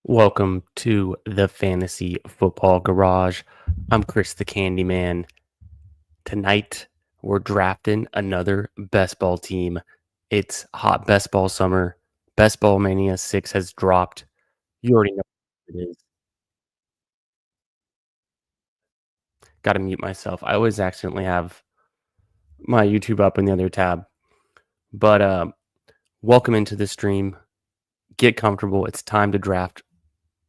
Welcome to the Fantasy Football Garage. I'm Chris the Candyman. Tonight, we're drafting another best ball team. It's hot best ball summer. Best Ball Mania 6 has dropped. You already know what it is. Got to mute myself. I always accidentally have my YouTube up in the other tab. But welcome into the stream. Get comfortable. It's time to draft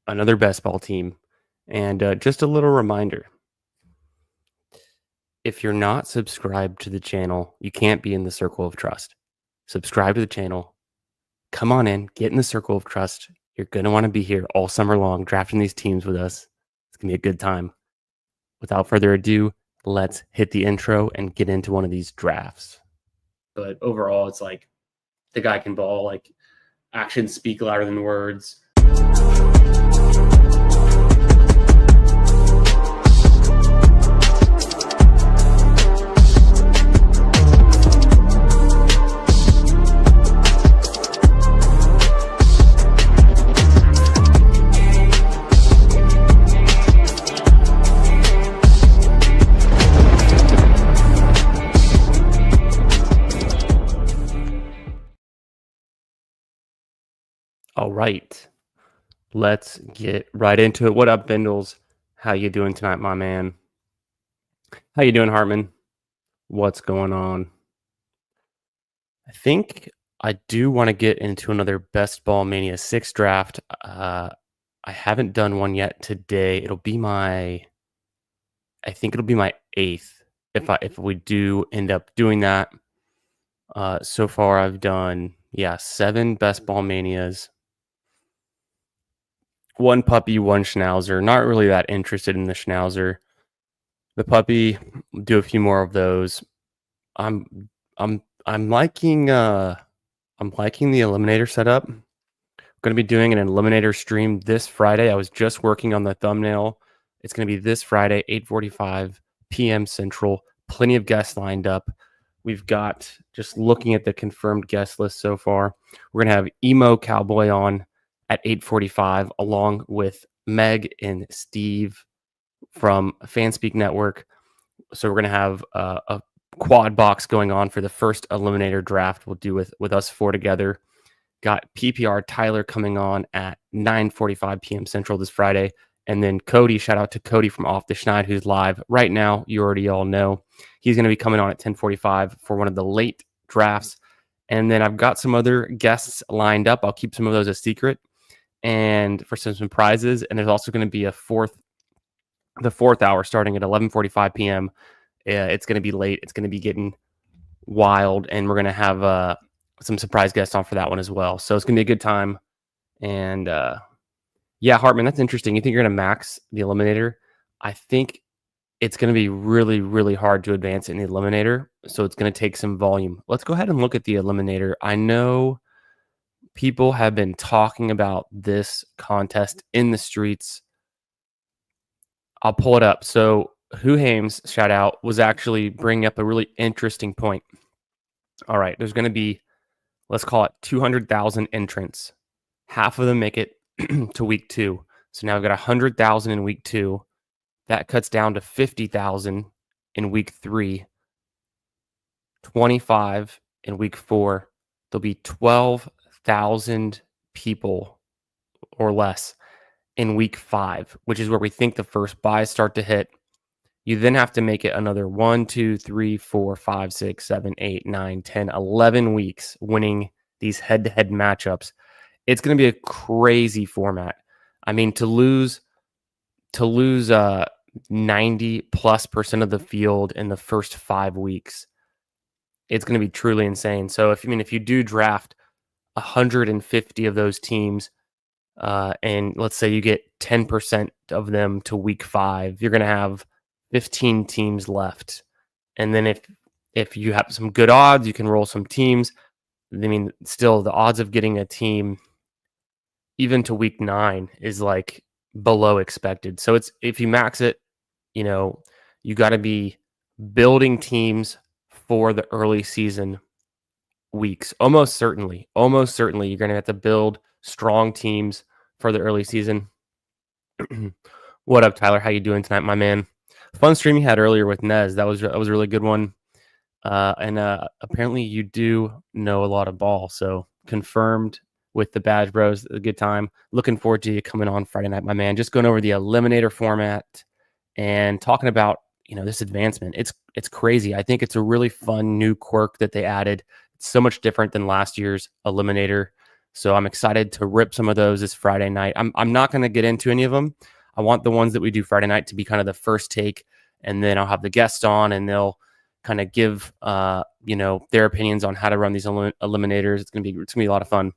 another best ball team. And just a little reminder. If you're not subscribed to the channel, you can't be in the circle of trust. Subscribe to the channel. Come on in, get in the circle of trust. You're going to want to be here all summer long drafting these teams with us. It's going to be a good time. Without further ado, let's hit the intro and get into one of these drafts. But overall, it's like the guy can ball, like actions speak louder than words. All right, let's get right into it. What up, Bindles? How you doing tonight, my man? How you doing, Hartman? What's going on? I think I do want to get into another Best Ball Mania 6 draft. I haven't done one yet today. I think it'll be my 8th if we do end up doing that. So far I've done 7 Best Ball Manias. 1 puppy, 1 schnauzer. Not really that interested in the schnauzer. The puppy, do a few more of those. I'm liking the eliminator setup. Going to be doing an eliminator stream this Friday. I was just working on the thumbnail. It's going to be this Friday, 8:45 p.m. Central. Plenty of guests lined up. We've got, just looking at the confirmed guest list so far, we're going to have Emo Cowboy on at 8:45, along with Meg and Steve from Fanspeak Network. So we're going to have a quad box going on for the first eliminator draft. We'll do with us 4 together. Got PPR Tyler coming on at 9:45 p.m. Central this Friday. And then Cody, shout out to Cody from Off the Schneid, who's live right now. You already all know. He's going to be coming on at 10:45 for one of the late drafts. And then I've got some other guests lined up. I'll keep some of those a secret. And for some prizes. And there's also going to be the fourth hour starting at 11:45 p.m. It's going to be late. It's going to be getting wild. And we're going to have some surprise guests on for that one as well. So it's going to be a good time. And Hartman, that's interesting. You think you're going to max the eliminator? I think it's going to be really, really hard to advance in the eliminator. So it's going to take some volume. Let's go ahead and look at the eliminator. I know people have been talking about this contest in the streets. I'll pull it up. So Who Hames, shout out, was actually bringing up a really interesting point. All right, there's going to be, let's call it 200,000 entrants. Half of them make it to week 2. So now we've got 100,000 in week 2. That cuts down to 50,000 in week 3. 25 in week 4. There'll be 12,000 people or less in week 5, which is where we think the first buys start to hit. You then have to make it another 1, 2, 3, 4, 5, 6, 7, 8, 9, 10, 11 weeks winning these head-to-head matchups. It's going to be a crazy format. I mean, to lose 90+% of the field in the first 5 weeks, it's going to be truly insane. So if you do draft 150 of those teams, and let's say you get 10% of them to week 5, you're going to have 15 teams left. And then if you have some good odds, you can roll some teams. I mean, still the odds of getting a team even to week 9 is like below expected. So it's, if you max it, you got to be building teams for the early season weeks. Almost certainly you're going to have to build strong teams for the early season. What up, Tyler? How you doing tonight, my man? Fun stream you had earlier with Nez. That was a really good one. And apparently you do know a lot of ball. So confirmed with the Badge Bros. A good time. Looking forward to you coming on Friday night, my man. Just going over the eliminator format and talking about this advancement. It's crazy. I think it's a really fun new quirk that they added. It's so much different than last year's eliminator. So I'm excited to rip some of those this Friday night. I'm not going to get into any of them. I want the ones that we do Friday night to be kind of the first take, and then I'll have the guests on and they'll kind of give their opinions on how to run these eliminators. It's gonna be a lot of fun.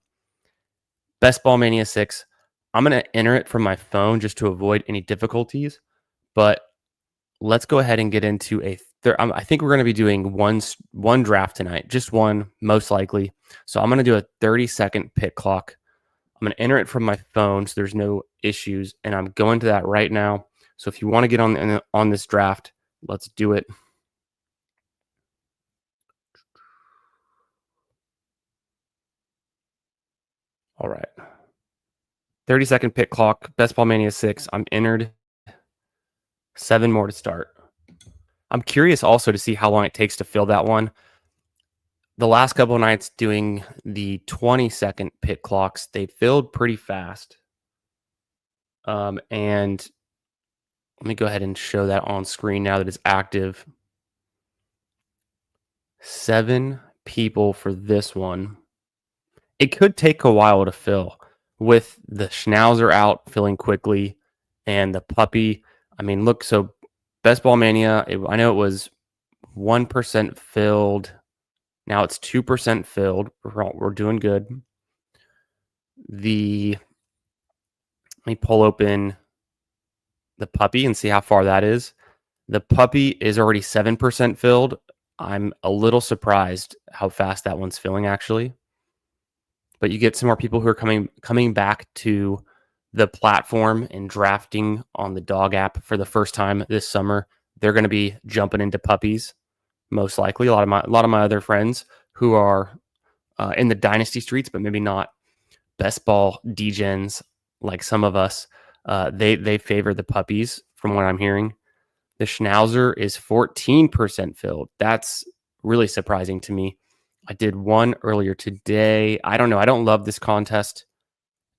Best Ball Mania 6. I'm gonna enter it from my phone just to avoid any difficulties. But let's go ahead and get into I think we're gonna be doing one draft tonight, just one most likely. So I'm gonna do a 30-second pick clock. I'm gonna enter it from my phone so there's no issues, and I'm going to that right now. So if you want to get on this draft, let's do it. All right. 30-second pick clock. Best Ball Mania 6. I'm entered. 7 more to start. I'm curious also to see how long it takes to fill that one. The last couple of nights doing the 20-second pick clocks, they filled pretty fast. And let me go ahead and show that on screen now that it's active. 7 people for this one. It could take a while to fill with the Schnauzer out filling quickly and the puppy. I mean, look, so Best Ball Mania, I know it was 1% filled. Now it's 2% filled. We're doing good. Let me pull open the puppy and see how far that is. The puppy is already 7% filled. I'm a little surprised how fast that one's filling, actually. But you get some more people who are coming back to the platform and drafting on the dog app for the first time this summer. They're going to be jumping into puppies, most likely. A lot of my other friends who are in the dynasty streets, but maybe not best ball degens like some of us. They favor the puppies, from what I'm hearing. The Schnauzer is 14% filled. That's really surprising to me. I did one earlier today. I don't know. I don't love this contest.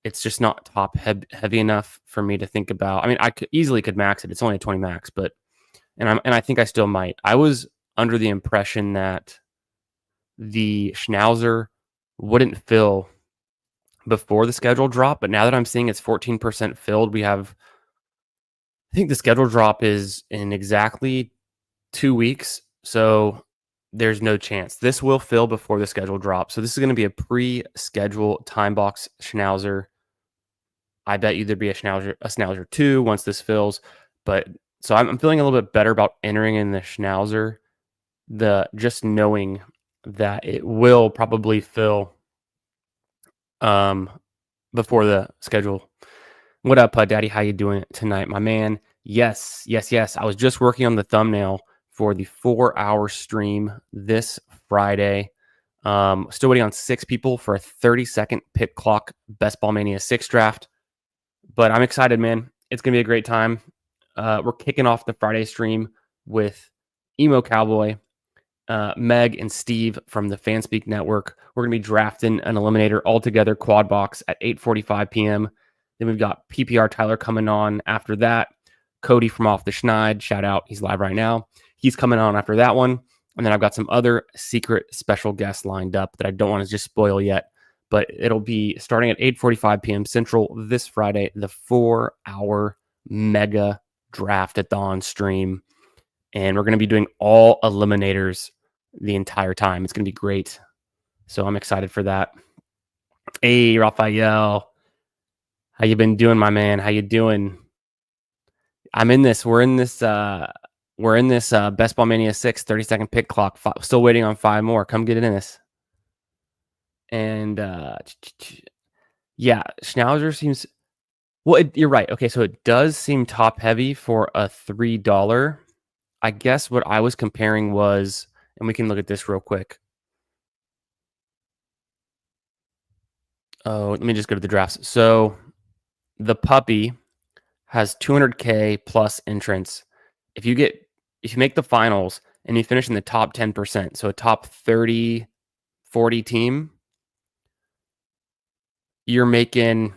It's just not top heavy enough for me to think about. I mean, I could max it. It's only a 20 max, but and I think I still might. I was under the impression that the Schnauzer wouldn't fill before the schedule drop, but now that I'm seeing it's 14% filled, I think the schedule drop is in exactly 2 weeks. So there's no chance. This will fill before the schedule drops. So this is going to be a pre-schedule time box Schnauzer. I bet you there'd be a Schnauzer 2 once this fills. But so I'm feeling a little bit better about entering in the Schnauzer. Just knowing that it will probably fill before the schedule. What up, Daddy? How you doing tonight, my man? Yes. I was just working on the thumbnail for the 4-hour stream this Friday. Still waiting on 6 people for a 30-second pick clock Best Ball Mania 6 draft. But I'm excited, man. It's going to be a great time. We're kicking off the Friday stream with Emo Cowboy, Meg, and Steve from the Fanspeak Network. We're going to be drafting an eliminator all together, quad box, at 8:45 p.m. Then we've got PPR Tyler coming on after that. Cody from Off the Schneid, shout out. He's live right now. He's coming on after that one. And then I've got some other secret special guests lined up that I don't want to just spoil yet. But it'll be starting at 8:45 p.m. Central this Friday, the 4-hour mega draft at dawn stream. And we're going to be doing all eliminators the entire time. It's going to be great. So I'm excited for that. Hey, Raphael. How you been doing, my man? How you doing? We're in this Best Ball Mania 6 30-second pick clock. Still waiting on 5 more. Come get in this. And yeah, Schnauzer seems... Well, you're right. Okay, so it does seem top heavy for a $3. I guess what I was comparing was, and we can look at this real quick. Oh, let me just go to the drafts. So The puppy has 200K plus entrance. If you make the finals and you finish in the top 10%, so a top 30, 40 team, you're making,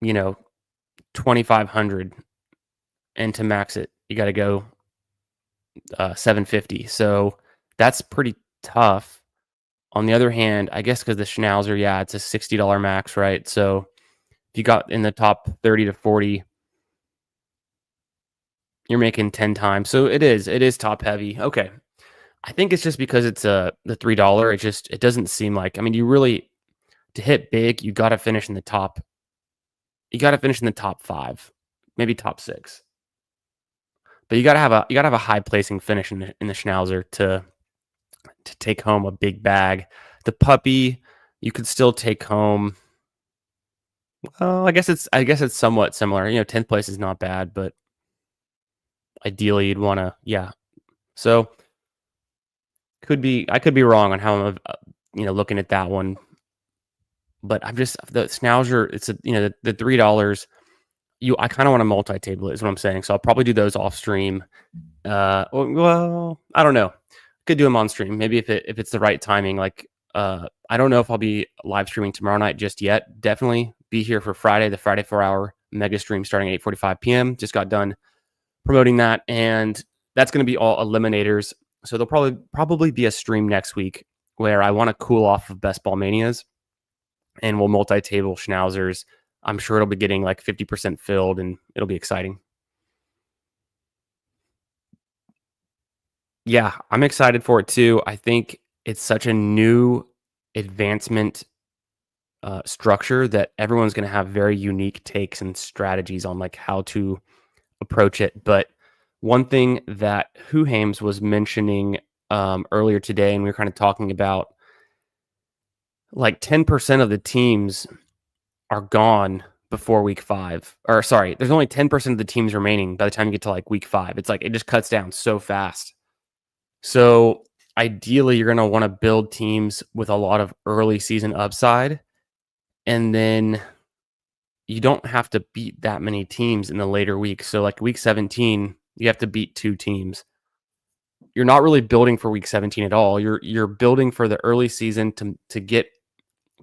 2,500, and to max it, you got to go 750. So that's pretty tough. On the other hand, I guess because the Schnauzer, yeah, it's a $60 max, right? So if you got in the top 30 to 40, you're making 10 times. So it is top heavy. Okay. I think it's just because it's the $3. It doesn't seem like, I mean, you really, to hit big, you got to finish in the top. You got to finish in the top 5, maybe top 6. But you got to have a high placing finish in the Schnauzer to take home a big bag. The puppy, you could still take home. Well, I guess it's somewhat similar. 10th place is not bad, but ideally you'd want to, yeah. So I could be wrong on how I'm looking at that one, but I'm just the Schnauzer. It's the $3. I kind of want to multi-table it is what I'm saying. So I'll probably do those off stream. Well, I don't know. Could do them on stream. Maybe if it's the right timing. Like, I don't know if I'll be live streaming tomorrow night just yet. Definitely be here for Friday, the Friday 4-hour mega stream starting at 8:45 p.m. Just got done promoting that, and that's going to be all eliminators. So there'll probably be a stream next week where I want to cool off of Best Ball Manias, and we'll multi-table Schnauzers. I'm sure it'll be getting like 50% filled, and it'll be exciting. Yeah, I'm excited for it too. I think it's such a new advancement structure that everyone's going to have very unique takes and strategies on like how to approach it. But one thing that Huhames was mentioning earlier today, and we were kind of talking about, like 10% of the teams are gone before week 5. Or sorry, there's only 10% of the teams remaining by the time you get to like week 5. It's like it just cuts down so fast. So ideally, you're going to want to build teams with a lot of early season upside, and then you don't have to beat that many teams in the later weeks. So like week 17, you have to beat 2 teams. You're not really building for week 17 at all. You're building for the early season to get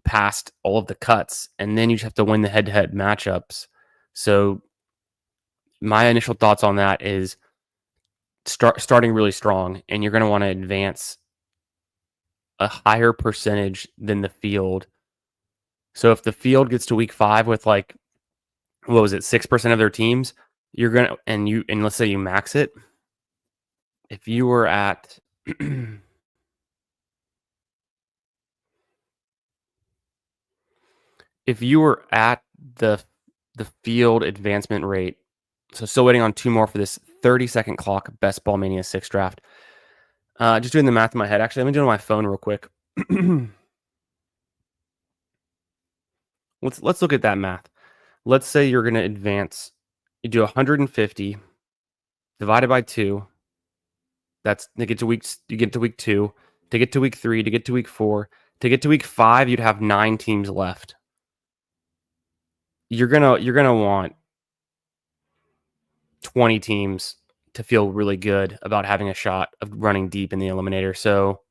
past all of the cuts, and then you just have to win the head-to-head matchups. So my initial thoughts on that is starting really strong, and you're going to want to advance a higher percentage than the field. So if the field gets to week 5 with like, what was it, 6% of their teams, you're going to, and let's say you max it. If you were at, if you were at the field advancement rate, so still waiting on 2 more for this 30-second clock Best Ball Mania 6 draft. Just doing the math in my head. Actually, let me do it on my phone real quick. Let's look at that math. Let's say you're going to advance. You do 150 divided by 2. That's to get to week 2, to get to week 3, to get to week 4, to get to week 5, you'd have 9 teams left. You're gonna want 20 teams to feel really good about having a shot of running deep in the eliminator. So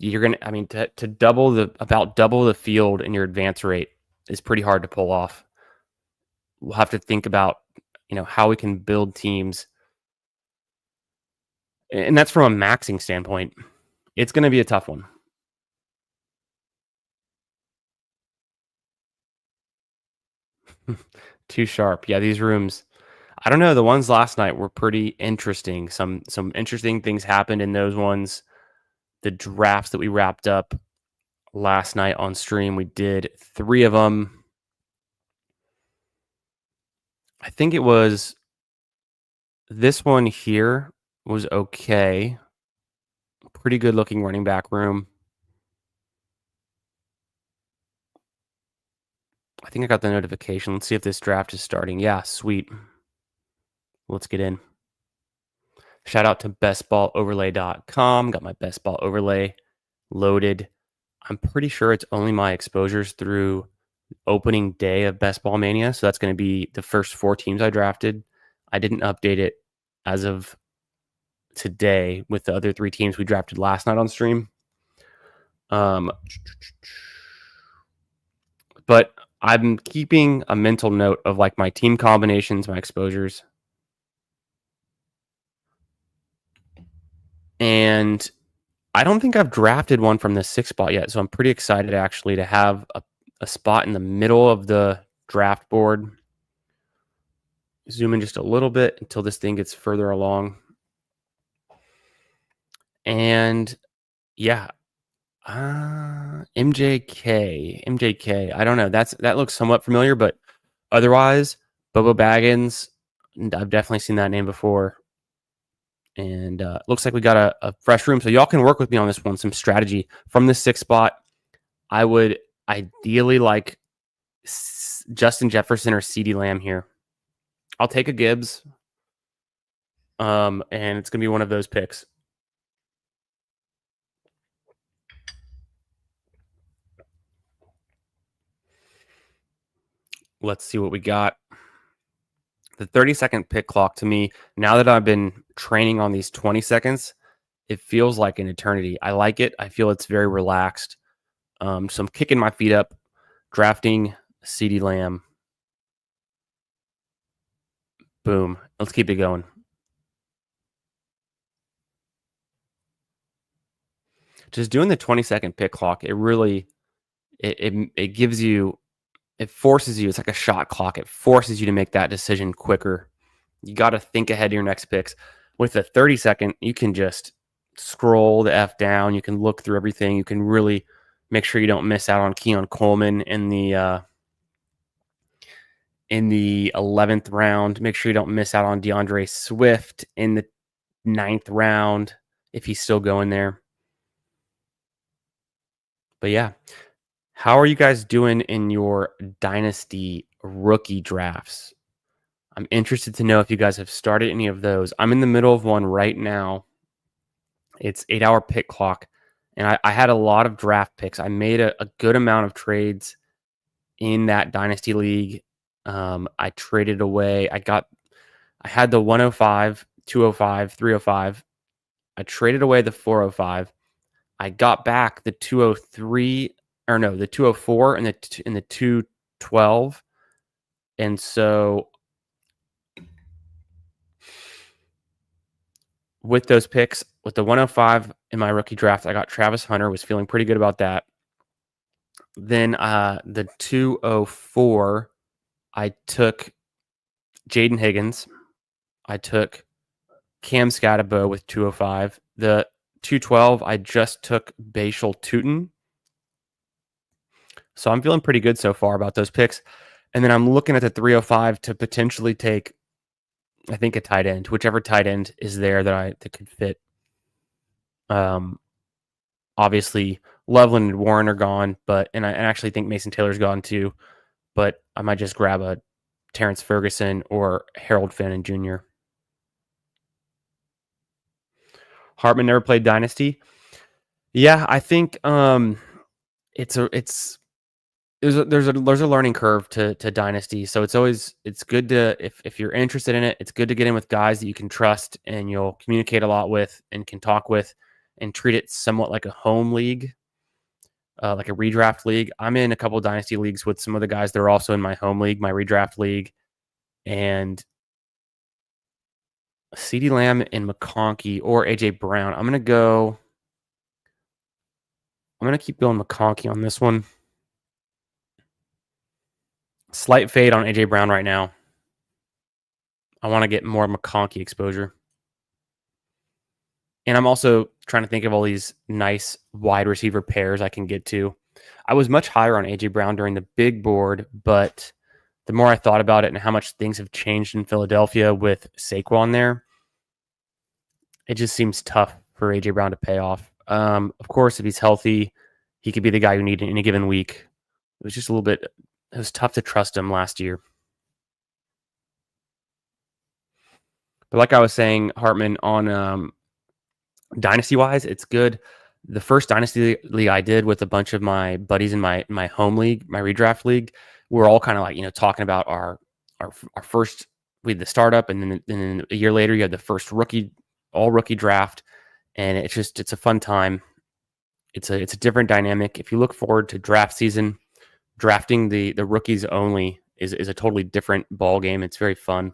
you're gonna, I mean, to double the field in your advance rate is pretty hard to pull off. We'll have to think about how we can build teams, and that's from a maxing standpoint. It's going to be a tough one. Too sharp. Yeah, these rooms, I don't know. The ones last night were pretty interesting. Some interesting things happened in those ones. The drafts that we wrapped up last night on stream, we did 3 of them. I think it was this one here was okay. Pretty good looking running back room. I think I got the notification. Let's see if this draft is starting. Yeah, sweet. Let's get in. Shout out to bestballoverlay.com. Got my best ball overlay loaded. I'm pretty sure it's only my exposures through opening day of Best Ball Mania. So that's going to be the first 4 teams I drafted. I didn't update it as of today with the other 3 teams we drafted last night on stream. But I'm keeping a mental note of like my team combinations, my exposures. And I don't think I've drafted one from the 6th spot yet. So I'm pretty excited actually to have a spot in the middle of the draft board. Zoom in just a little bit until this thing gets further along. And yeah, MJK. I don't know. That looks somewhat familiar, but otherwise, Bobo Baggins. I've definitely seen that name before. And looks like we got a fresh room, so y'all can work with me on this one. Some strategy from the 6th spot. I would ideally like Justin Jefferson or CeeDee Lamb here. I'll take a Gibbs, and it's gonna be one of those picks. Let's see what we got. The 30-second pick clock to me, now that I've been training on these 20 seconds, it feels like an eternity. I like it. I feel it's very relaxed. So I'm kicking my feet up, drafting CeeDee Lamb. Boom. Let's keep it going. Just doing the 20-second pick clock, it really it gives you, it forces you, it's like a shot clock. It forces you to make that decision quicker. You got to think ahead to your next picks. With the 30-second, you can just scroll the F down. You can look through everything. You can really make sure you don't miss out on Keon Coleman in the 11th round. Make sure you don't miss out on DeAndre Swift in the 9th round if he's still going there. But yeah, how are you guys doing in your dynasty rookie drafts? I'm interested to know if you guys have started any of those. I'm in the middle of one right now. It's 8-hour pick clock, and I had a lot of draft picks. I made a good amount of trades in that dynasty league. I traded away. I had the 105, 205, 305. I traded away the 405. I got back the 203, or no, the 204 and the 212. And so with those picks, with the 105 in my rookie draft, I got Travis Hunter, was feeling pretty good about that. Then the 204, I took Jaden Higgins. I took Cam Scatabo with 205. The 212, I just took Bashal Tutin. So I'm feeling pretty good so far about those picks. And then I'm looking at the 305 to potentially take, I think, a tight end, whichever tight end is there that could fit. Obviously, Loveland and Warren are gone, and I actually think Mason Taylor's gone too. But I might just grab a Terrence Ferguson or Harold Fannin Jr. Hartman never played Dynasty. Yeah, I think there's a learning curve to Dynasty, so it's good to, if you're interested in it, it's good to get in with guys that you can trust and you'll communicate a lot with and can talk with, and treat it somewhat like a home league, like a redraft league. I'm in a couple of Dynasty leagues with some of the guys that are also in my home league, my redraft league, and CeeDee Lamb and McConkey or AJ Brown. I'm gonna keep going McConkey on this one. Slight fade on AJ Brown right now. I want to get more McConkey exposure. And I'm also trying to think of all these nice wide receiver pairs I can get to. I was much higher on AJ Brown during the big board, but the more I thought about it and how much things have changed in Philadelphia with Saquon there, it just seems tough for AJ Brown to pay off. Of course, if he's healthy, he could be the guy you need in any given week. It was just it was tough to trust him last year. But like I was saying, Hartman, on dynasty-wise, it's good. The first dynasty league I did with a bunch of my buddies in my home league, my redraft league, we're all kind of like, talking about our first, we had the startup, and then a year later you had the first all rookie draft, and it's a fun time. It's a different dynamic. If you look forward to draft season, drafting the rookies only is a totally different ball game. It's very fun.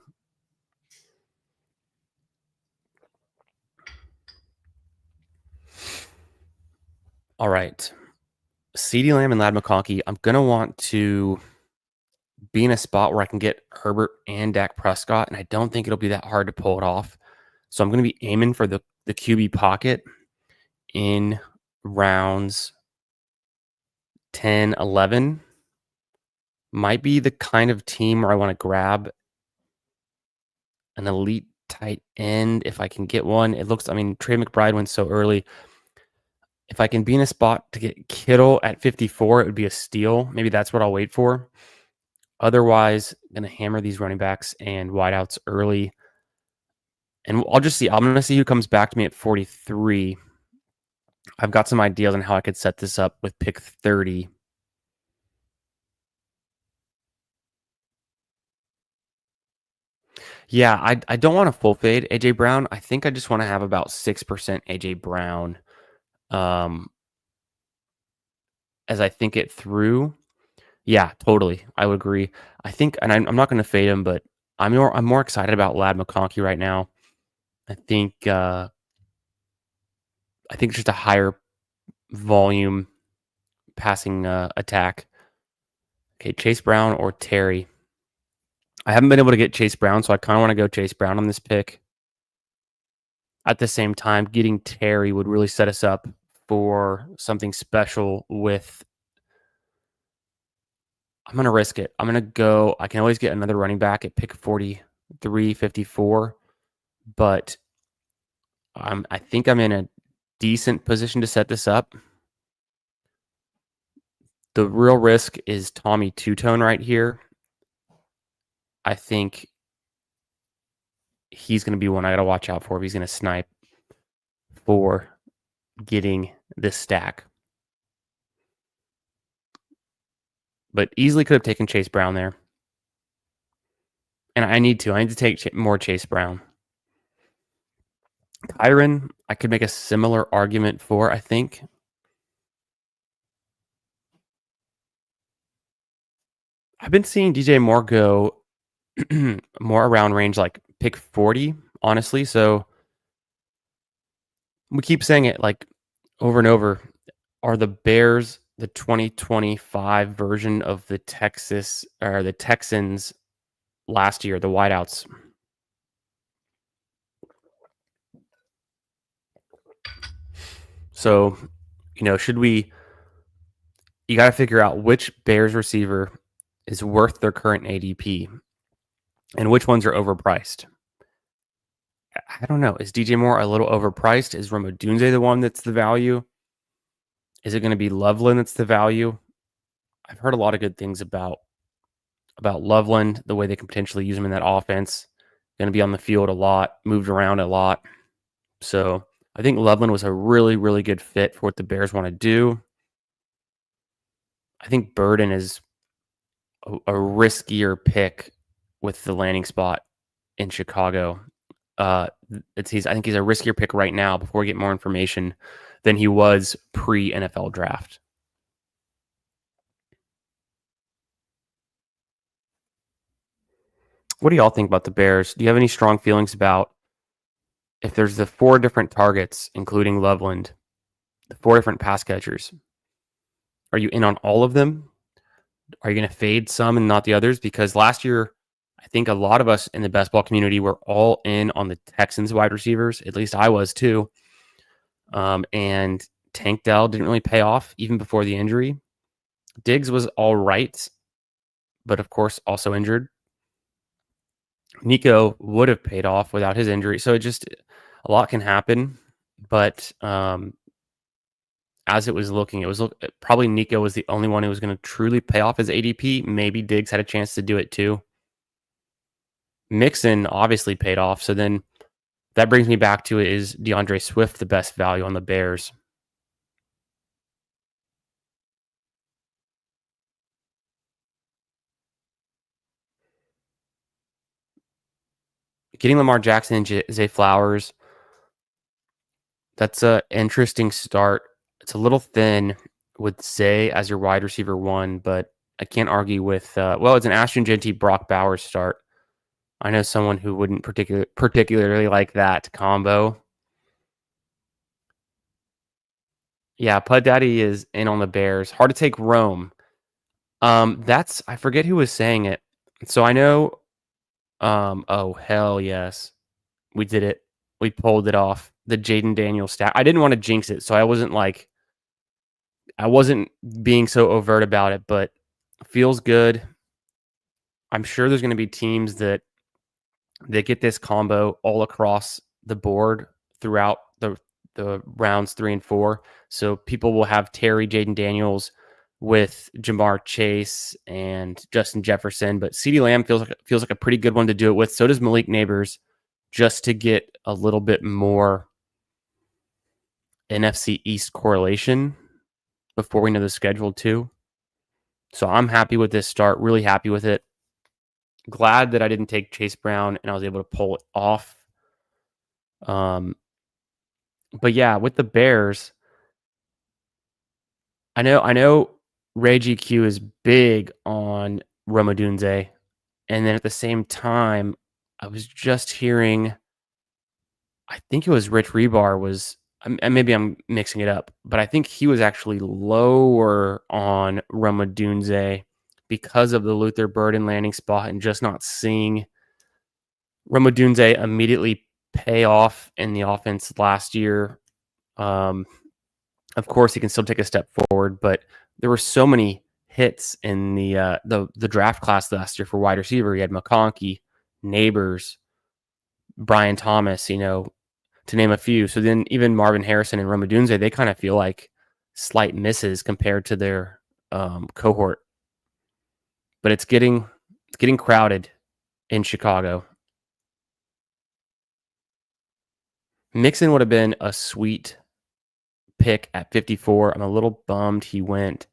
All right. CeeDee Lamb and Ladd McConkey, I'm going to want to be in a spot where I can get Herbert and Dak Prescott, and I don't think it'll be that hard to pull it off. So I'm going to be aiming for the QB pocket in rounds 10, 11. Might be the kind of team where I want to grab an elite tight end if I can get one. Trey McBride went so early. If I can be in a spot to get Kittle at 54, it would be a steal. Maybe that's what I'll wait for. Otherwise, I'm going to hammer these running backs and wideouts early. And I'll just see. I'm going to see who comes back to me at 43. I've got some ideas on how I could set this up with pick 30. Yeah, I don't want to full fade A.J. Brown. I think I just want to have about 6% A.J. Brown as I think it through. Yeah, totally. I would agree. I think, and I'm not going to fade him, but I'm more excited about Ladd McConkey right now. I think it's just a higher volume passing attack. Okay, Chase Brown or Terry. I haven't been able to get Chase Brown, so I kind of want to go Chase Brown on this pick. At the same time, getting Terry would really set us up for something special with. I'm going to risk it. I'm going to go. I can always get another running back at pick 43, 54, but I think I'm in a decent position to set this up. The real risk is Tommy Two-Tone right here. I think he's going to be one I got to watch out for if he's going to snipe for getting this stack. But easily could have taken Chase Brown there. And I need to take more Chase Brown. Kyren, I could make a similar argument for, I think. I've been seeing DJ Moore go more around range like pick 40, honestly. So we keep saying it like over and over. Are the Bears the 2025 version of the Texans last year, the wideouts? So, should we? You got to figure out which Bears receiver is worth their current ADP and which ones are overpriced. I don't know. Is DJ Moore a little overpriced? Is Rome Odunze the one that's the value? Is it going to be Loveland that's the value? I've heard a lot of good things about Loveland, the way they can potentially use him in that offense. Going to be on the field a lot, moved around a lot. So I think Loveland was a really, really good fit for what the Bears want to do. I think Burden is a riskier pick with the landing spot in Chicago. I think he's a riskier pick right now before we get more information than he was pre-NFL draft. What do y'all think about the Bears? Do you have any strong feelings about if there's the 4 different targets, including Loveland, the 4 different pass catchers? Are you in on all of them? Are you going to fade some and not the others? Because last year, I think a lot of us in the best ball community were all in on the Texans wide receivers. At least I was too. And Tank Dell didn't really pay off even before the injury. Diggs was all right, but of course also injured. Nico would have paid off without his injury. So a lot can happen. But as it was looking, probably Nico was the only one who was going to truly pay off his ADP. Maybe Diggs had a chance to do it too. Mixon obviously paid off. So then that brings me back to, is DeAndre Swift the best value on the Bears? getting Lamar Jackson and Zay Flowers, that's a interesting start. It's a little thin with Zay as your wide receiver one, but I can't argue with, well, it's an Ashton Jeanty, Brock Bowers start. I know someone who wouldn't particularly like that combo. Yeah, Pud Daddy is in on the Bears. Hard to take Rome. That's I forget who was saying it. So I know. Oh hell yes, we did it. We pulled it off. The Jaden Daniels stat. I didn't want to jinx it, so I wasn't being so overt about it, but feels good. I'm sure there's going to be teams that get this combo all across the board throughout the rounds 3 and 4. So people will have Terry, Jaden Daniels with Jamar Chase and Justin Jefferson, but CeeDee Lamb feels like a pretty good one to do it with. So does Malik Neighbors, just to get a little bit more NFC East correlation before we know the schedule too. So I'm happy with this start, really happy with it. Glad that I didn't take Chase Brown and I was able to pull it off. But yeah, with the Bears, I know Ray GQ is big on Rome Odunze. And then at the same time, I was just hearing, I think it was Rich Rebar was, and maybe I'm mixing it up, but I think he was actually lower on Rome Odunze because of the Luther Burden landing spot and just not seeing Rome Odunze immediately pay off in the offense last year. Of course, he can still take a step forward, but there were so many hits in the draft class last year for wide receiver. You had McConkey, Neighbors, Brian Thomas, to name a few. So then even Marvin Harrison and Rome Odunze, they kind of feel like slight misses compared to their cohort. But it's getting crowded in Chicago. Mixon would have been a sweet pick at 54. I'm a little bummed he went.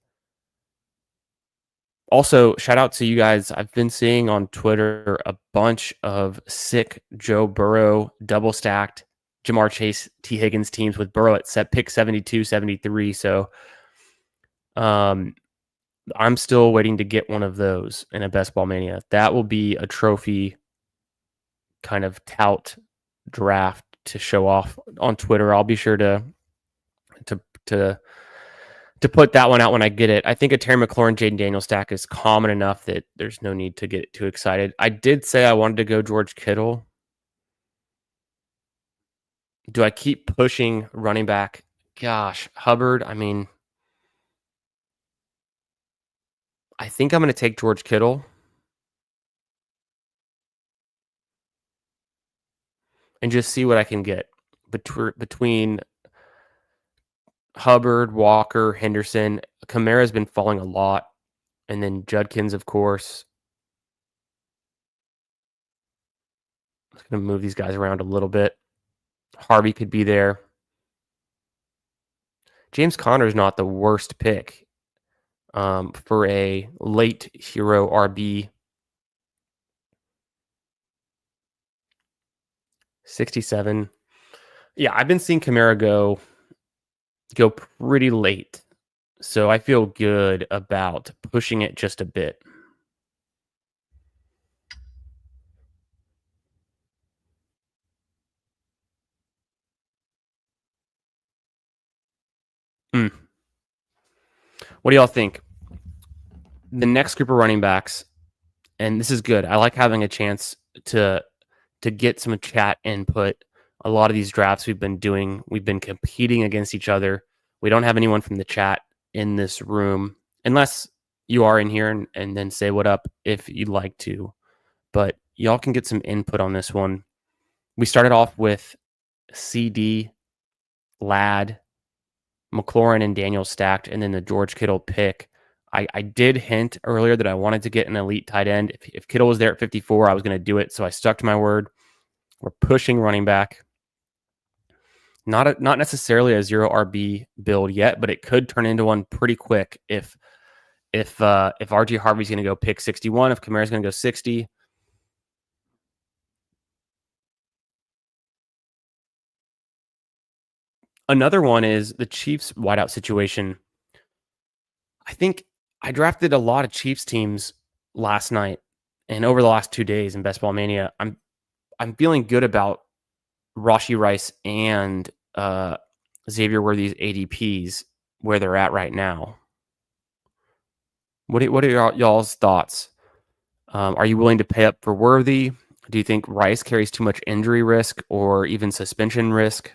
Also, shout out to you guys. I've been seeing on Twitter a bunch of sick Joe Burrow double stacked Jamar Chase, T. Higgins teams with Burrow at pick 72, 73. So I'm still waiting to get one of those in a Best Ball Mania. That will be a trophy kind of tout draft to show off on Twitter. I'll be sure to put that one out when I get it. I think a Terry McLaurin, Jaden Daniels stack is common enough that there's no need to get too excited. I did say I wanted to go George Kittle. Do I keep pushing running back? Gosh, Hubbard, I mean, I think I'm going to take George Kittle and just see what I can get between Hubbard, Walker, Henderson. Kamara's been falling a lot. And then Judkins, of course. I'm going to move these guys around a little bit. Harvey could be there. James Conner is not the worst pick for a late hero RB. 67. Yeah, I've been seeing Kamara go pretty late. So I feel good about pushing it just a bit. What do y'all think? The next group of running backs, and this is good. I like having a chance to get some chat input. A lot of these drafts we've been competing against each other. We don't have anyone from the chat in this room, unless you are in here and then say what up if you'd like to. But y'all can get some input on this one. We started off with CD, Ladd, McLaurin, and Daniel stacked, and then the George Kittle pick. I did hint earlier that I wanted to get an elite tight end. If Kittle was there at 54, I was going to do it, so I stuck to my word. We're pushing running back. Not necessarily a 0 RB build yet, but it could turn into one pretty quick if RG Harvey's going to go pick 61, if Kamara's going to go 60. Another one is the Chiefs wideout situation. I think I drafted a lot of Chiefs teams last night and over the last 2 days in Best Ball Mania. I'm feeling good about Rashee Rice and Xavier Worthy's ADPs where they're at right now. What are y'all's thoughts? Are you willing to pay up for Worthy? Do you think Rice carries too much injury risk or even suspension risk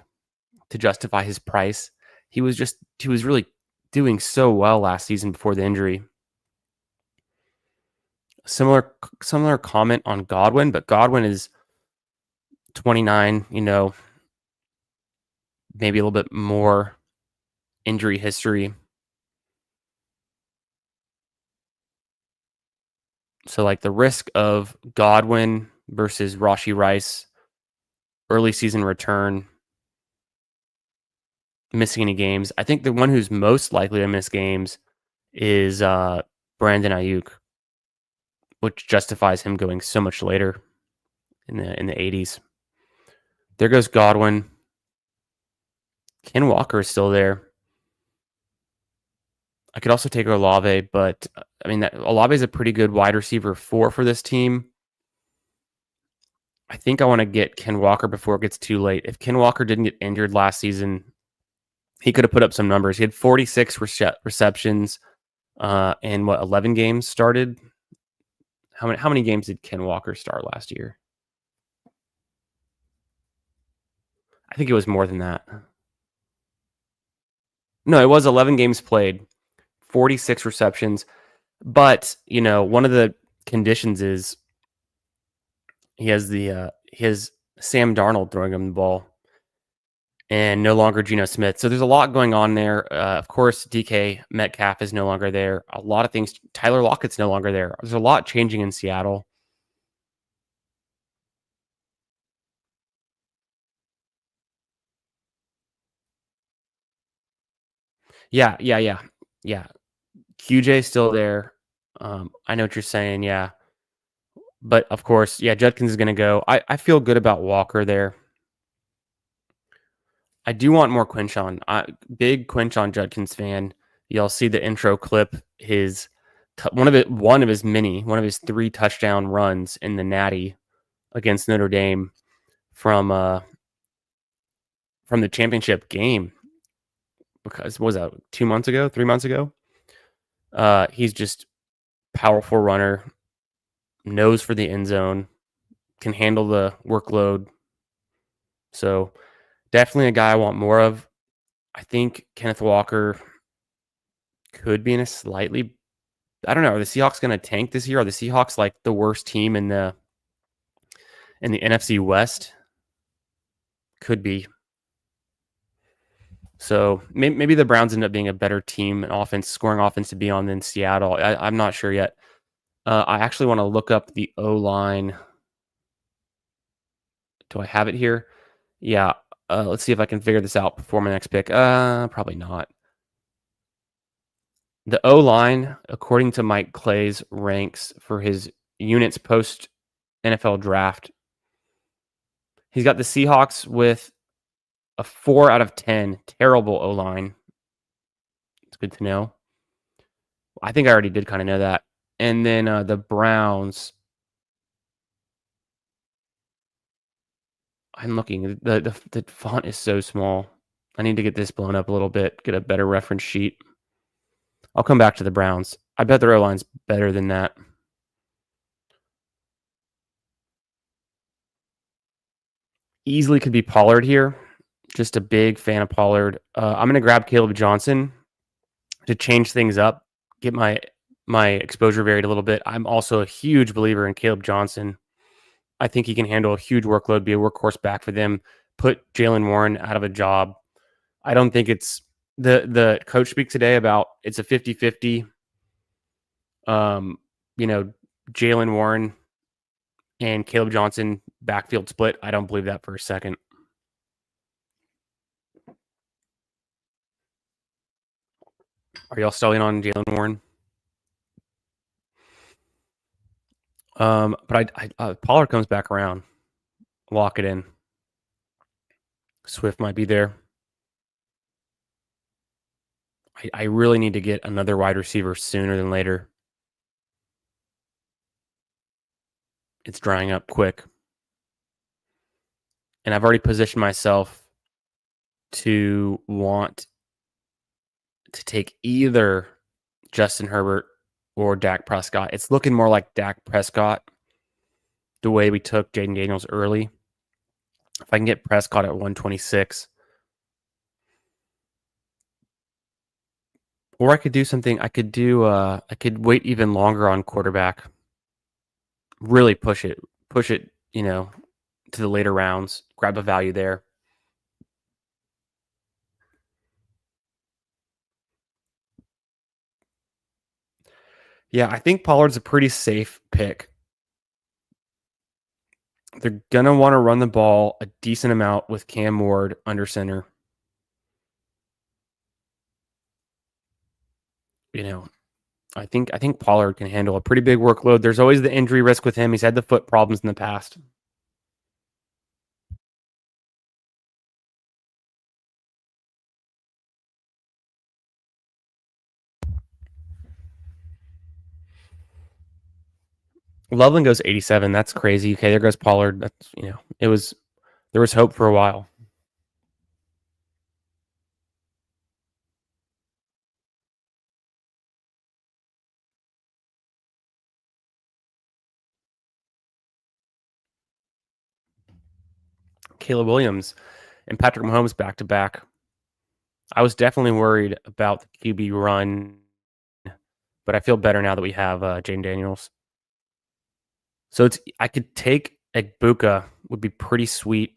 to justify his price? He was really doing so well last season before the injury. Similar comment on Godwin, but Godwin is 29, maybe a little bit more injury history. So like the risk of Godwin versus Rashee Rice, early season return, missing any games. I think the one who's most likely to miss games is Brandon Ayuk, which justifies him going so much later in the 80s. There goes Godwin. Ken Walker is still there. I could also take Olave, but I mean, Olave is a pretty good wide receiver for this team. I think I want to get Ken Walker before it gets too late. If Ken Walker didn't get injured last season, he could have put up some numbers. He had 46 receptions in 11 games started. How many games did Ken Walker start last year? I think it was more than that. No, it was 11 games played, 46 receptions. But, one of the conditions is he has Sam Darnold throwing him the ball and no longer Geno Smith. So there's a lot going on there. Of course, DK Metcalf is no longer there. A lot of things. Tyler Lockett's no longer there. There's a lot changing in Seattle. Yeah. QJ's still there. I know what you're saying. Yeah. But of course, yeah, Judkins is going to go. I feel good about Walker there. I do want more Quinshon. Big Quinshon Judkins fan. Y'all see the intro clip. One of his 3 touchdown runs in the Natty against Notre Dame from the championship game. Because what was that 3 months ago? He's just powerful runner, nose for the end zone, can handle the workload. So definitely a guy I want more of. I think Kenneth Walker could be in a slightly, I don't know. Are the Seahawks going to tank this year? Are the Seahawks like the worst team in the NFC West? Could be. So maybe the Browns end up being a better team and scoring offense to be on than Seattle. I'm not sure yet. I actually want to look up the O-line. Do I have it here? Yeah. Let's see if I can figure this out before my next pick. Probably not. The O-line, according to Mike Clay's ranks for his units post NFL draft, he's got the Seahawks with a 4 out of 10. Terrible O-line. It's good to know. I think I already did kind of know that. And then the Browns. I'm looking. The font is so small. I need to get this blown up a little bit, get a better reference sheet. I'll come back to the Browns. I bet their O-line's better than that. Easily could be Pollard here. Just a big fan of Pollard. I'm going to grab Caleb Johnson to change things up, get my exposure varied a little bit. I'm also a huge believer in Caleb Johnson. I think he can handle a huge workload, be a workhorse back for them, put Jaylen Warren out of a job. I don't think it's the coach speak today about it's a 50-50. Jaylen Warren and Caleb Johnson backfield split. I don't believe that for a second. Are y'all still in on Jaylen Warren? But Pollard comes back around. Lock it in. Swift might be there. I really need to get another wide receiver sooner than later. It's drying up quick. And I've already positioned myself to want to take either Justin Herbert or Dak Prescott. It's looking more like Dak Prescott the way we took Jaden Daniels early. If I can get Prescott at 126, or I could do something. I could wait even longer on quarterback. Really push it. To the later rounds. Grab a value there. Yeah, I think Pollard's a pretty safe pick. They're gonna want to run the ball a decent amount with Cam Ward under center. You know, I think Pollard can handle a pretty big workload. There's always the injury risk with him. He's had the foot problems in the past. Loveland goes 87. That's crazy. Okay, there goes Pollard. That's there was hope for a while. Caleb Williams and Patrick Mahomes back to back. I was definitely worried about the QB run, but I feel better now that we have Jaden Daniels. So I could take Egbuka, would be pretty sweet,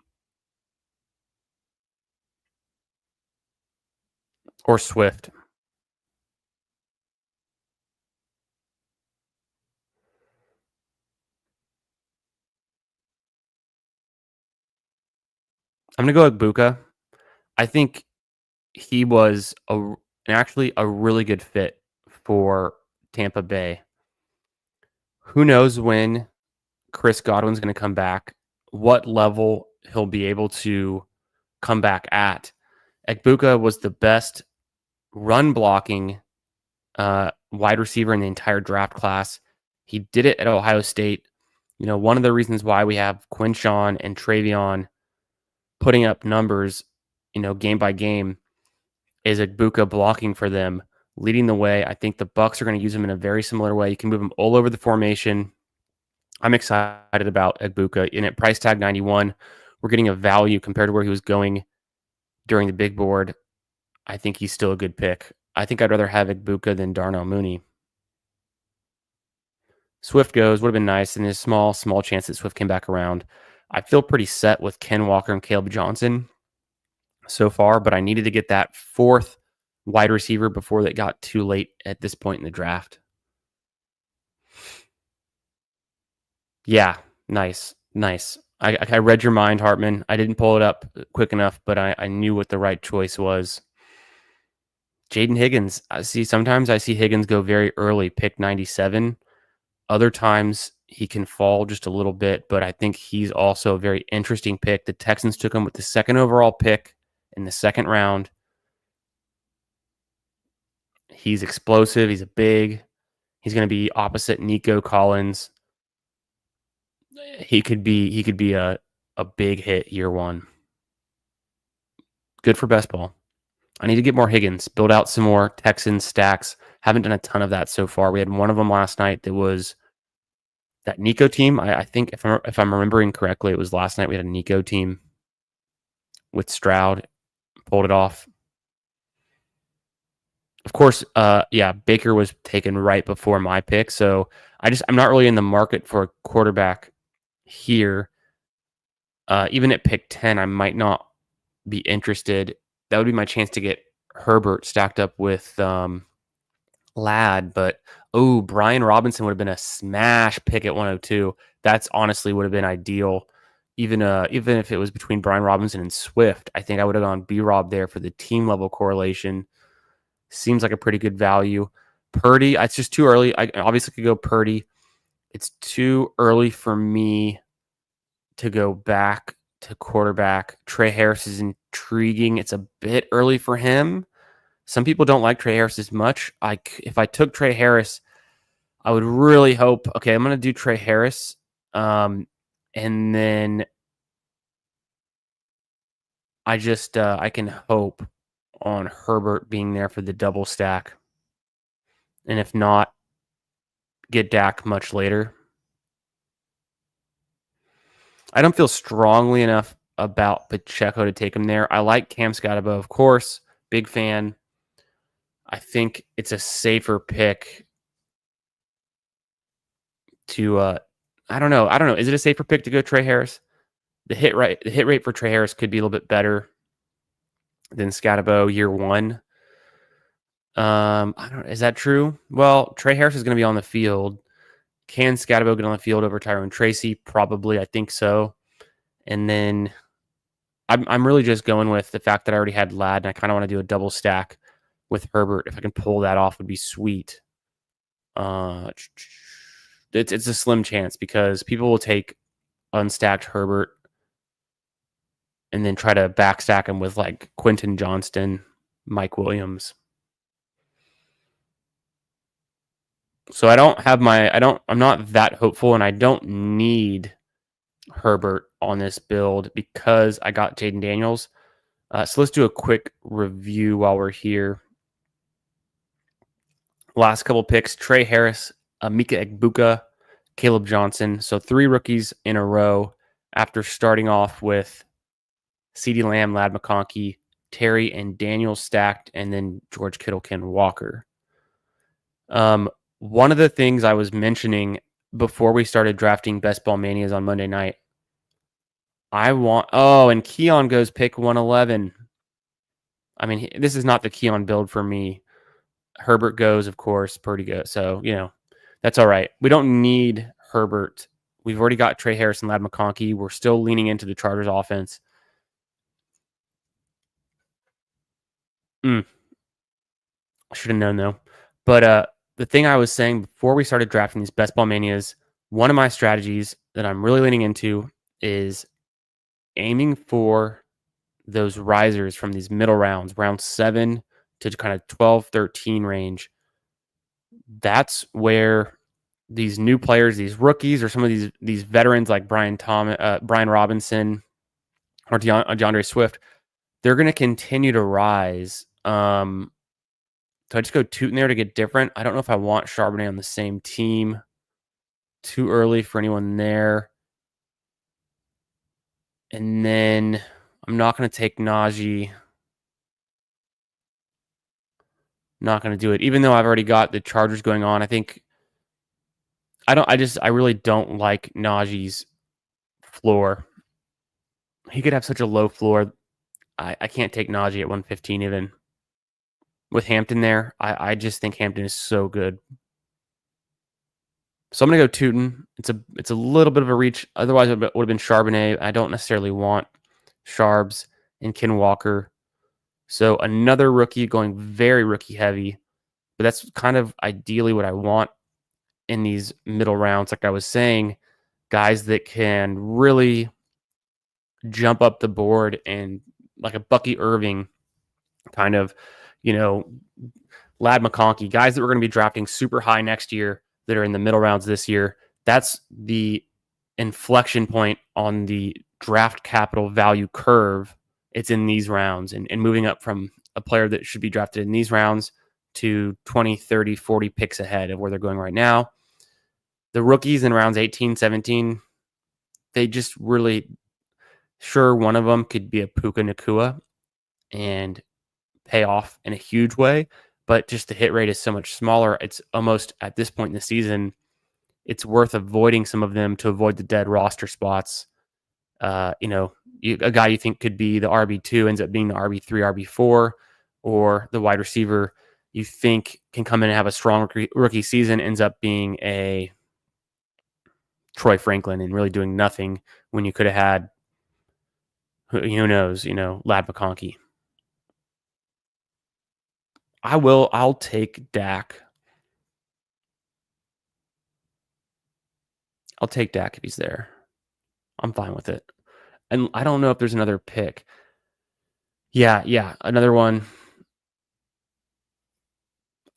or Swift. I'm gonna go Egbuka. I think he was actually a really good fit for Tampa Bay. Who knows when Chris Godwin's going to come back, what level he'll be able to come back at. Egbuka was the best run blocking wide receiver in the entire draft class. He did it at Ohio State. One of the reasons why we have Quinshawn and Travion putting up numbers, game by game, is Egbuka blocking for them, leading the way. I think the Bucs are going to use him in a very similar way. You can move him all over the formation. I'm excited about Egbuka. In at price tag 91, we're getting a value compared to where he was going during the big board. I think he's still a good pick. I think I'd rather have Egbuka than Darnell Mooney. Swift goes, would have been nice, and there's small chance that Swift came back around. I feel pretty set with Ken Walker and Caleb Johnson so far, but I needed to get that fourth wide receiver before it got too late at this point in the draft. Yeah, nice. I read your mind, Hartman. I didn't pull it up quick enough, but I knew what the right choice was. Jaden Higgins. Sometimes I see Higgins go very early, pick 97. Other times he can fall just a little bit, but I think he's also a very interesting pick. The Texans took him with the second overall pick in the second round. He's explosive. He's he's going to be opposite Nico Collins. He could be a big hit year one. Good for best ball. I need to get more Higgins, build out some more Texans stacks. Haven't done a ton of that so far. We had one of them last night that was that Nico team. I think if I'm remembering correctly, it was last night we had a Nico team with Stroud. Pulled it off. Of course, Baker was taken right before my pick. So I'm not really in the market for a quarterback here. Even at pick 10, I might not be interested. That would be my chance to get Herbert stacked up with Ladd. But Brian Robinson would have been a smash pick at 102. That's honestly would have been ideal. Even if it was between Brian Robinson and Swift, I think I would have gone B-Rob there for the team level correlation. Seems like a pretty good value. Purdy, it's just too early. I obviously could go Purdy. It's too early for me to go back to quarterback. Trey Harris is intriguing. It's a bit early for him. Some people don't like Trey Harris as much. If I took Trey Harris, I would really hope. Okay, I'm going to do Trey Harris, and then I can hope on Herbert being there for the double stack, and if not, get Dak much later. I don't feel strongly enough about Pacheco to take him there. I like Cam Scotabo, of course. Big fan. I think it's a safer pick to I don't know. Is it a safer pick to go Trey Harris? The hit rate for Trey Harris could be a little bit better than Scotabo year one. I don't. Is that true? Well, Trey Harris is going to be on the field. Can Scotabo get on the field over Tyrone Tracy? Probably. I think so. And then I'm really just going with the fact that I already had Ladd, and I kind of want to do a double stack with Herbert. If I can pull that off, would be sweet. It's a slim chance because people will take unstacked Herbert and then try to backstack him with like Quentin Johnston, Mike Williams. So I'm not that hopeful, and I don't need Herbert on this build because I got Jaden Daniels. So let's do a quick review while we're here. Last couple picks: Trey Harris, Mika Egbuka, Caleb Johnson. So 3 rookies in a row after starting off with CeeDee Lamb, Ladd McConkey, Terry, and Daniels stacked, and then George Kittle, Ken Walker. One of the things I was mentioning before we started drafting Best Ball Manias on Monday night, and Keon goes pick 111. I mean, this is not the Keon build for me. Herbert goes, of course, Purdy goes. So, that's all right. We don't need Herbert. We've already got Trey Harris and Ladd McConkey. We're still leaning into the Chargers offense. I should have known, though. But the thing I was saying before we started drafting these Best Ball Manias, one of my strategies that I'm really leaning into is aiming for those risers from these middle rounds, round 7 to kind of 12, 13 range. That's where these new players, these rookies, or some of these veterans like Brian Robinson or DeAndre Swift, they're going to continue to rise. So I just go Tootin there to get different. I don't know if I want Charbonnet on the same team. Too early for anyone there. And then I'm not going to take Najee. Not going to do it. Even though I've already got the Chargers going on, I really don't like Najee's floor. He could have such a low floor. I can't take Najee at 115 even. With Hampton there, I just think Hampton is so good. So I'm going to go Tootin. It's a little bit of a reach. Otherwise, it would have been Charbonnet. I don't necessarily want Charbs and Ken Walker. So another rookie going very rookie heavy. But that's kind of ideally what I want in these middle rounds. Like I was saying, guys that can really jump up the board and like a Bucky Irving kind of, Ladd McConkey, guys that we're going to be drafting super high next year that are in the middle rounds this year. That's the inflection point on the draft capital value curve. It's in these rounds and moving up from a player that should be drafted in these rounds to 20, 30, 40 picks ahead of where they're going right now. The rookies in rounds 18, 17, they just really, sure, one of them could be a Puka Nacua and pay off in a huge way, but just the hit rate is so much smaller. It's almost at this point in the season, it's worth avoiding some of them to avoid the dead roster spots. A guy you think could be the RB2 ends up being the RB3, RB4, or the wide receiver you think can come in and have a strong rookie season ends up being a Troy Franklin and really doing nothing when you could have had, who knows, Ladd McConkey. I'll take Dak. I'll take Dak if he's there. I'm fine with it. And I don't know if there's another pick. Yeah, another one.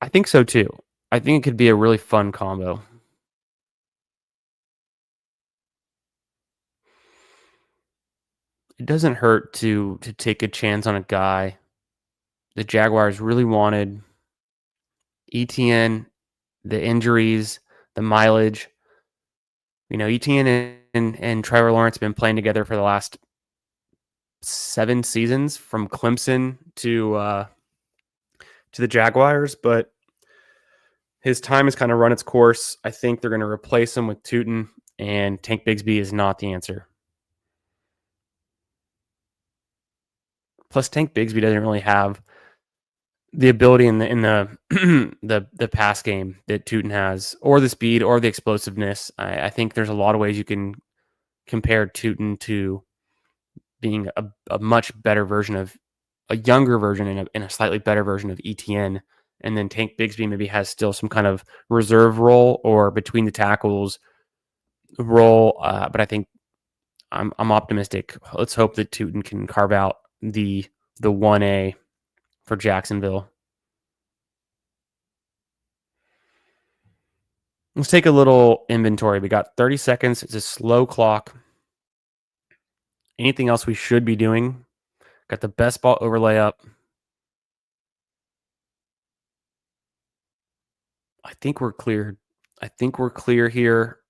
I think so too. I think it could be a really fun combo. It doesn't hurt to take a chance on a guy the Jaguars really wanted. ETN, the injuries, the mileage. ETN and Trevor Lawrence have been playing together for the last 7 seasons from Clemson to the Jaguars, but his time has kind of run its course. I think they're going to replace him with Tootin, and Tank Bigsby is not the answer. Plus, Tank Bigsby doesn't really have the ability in the the pass game that Tootin has, or the speed, or the explosiveness. I think there's a lot of ways you can compare Tootin to being a much better version of a younger version and a slightly better version of ETN. And then Tank Bigsby maybe has still some kind of reserve role or between the tackles role. But I think I'm optimistic. Let's hope that Tootin can carve out the 1A for Jacksonville. Let's take a little inventory. We got 30 seconds. It's a slow clock. Anything else we should be doing? Got the best ball overlay up. I think we're cleared. I think we're clear here.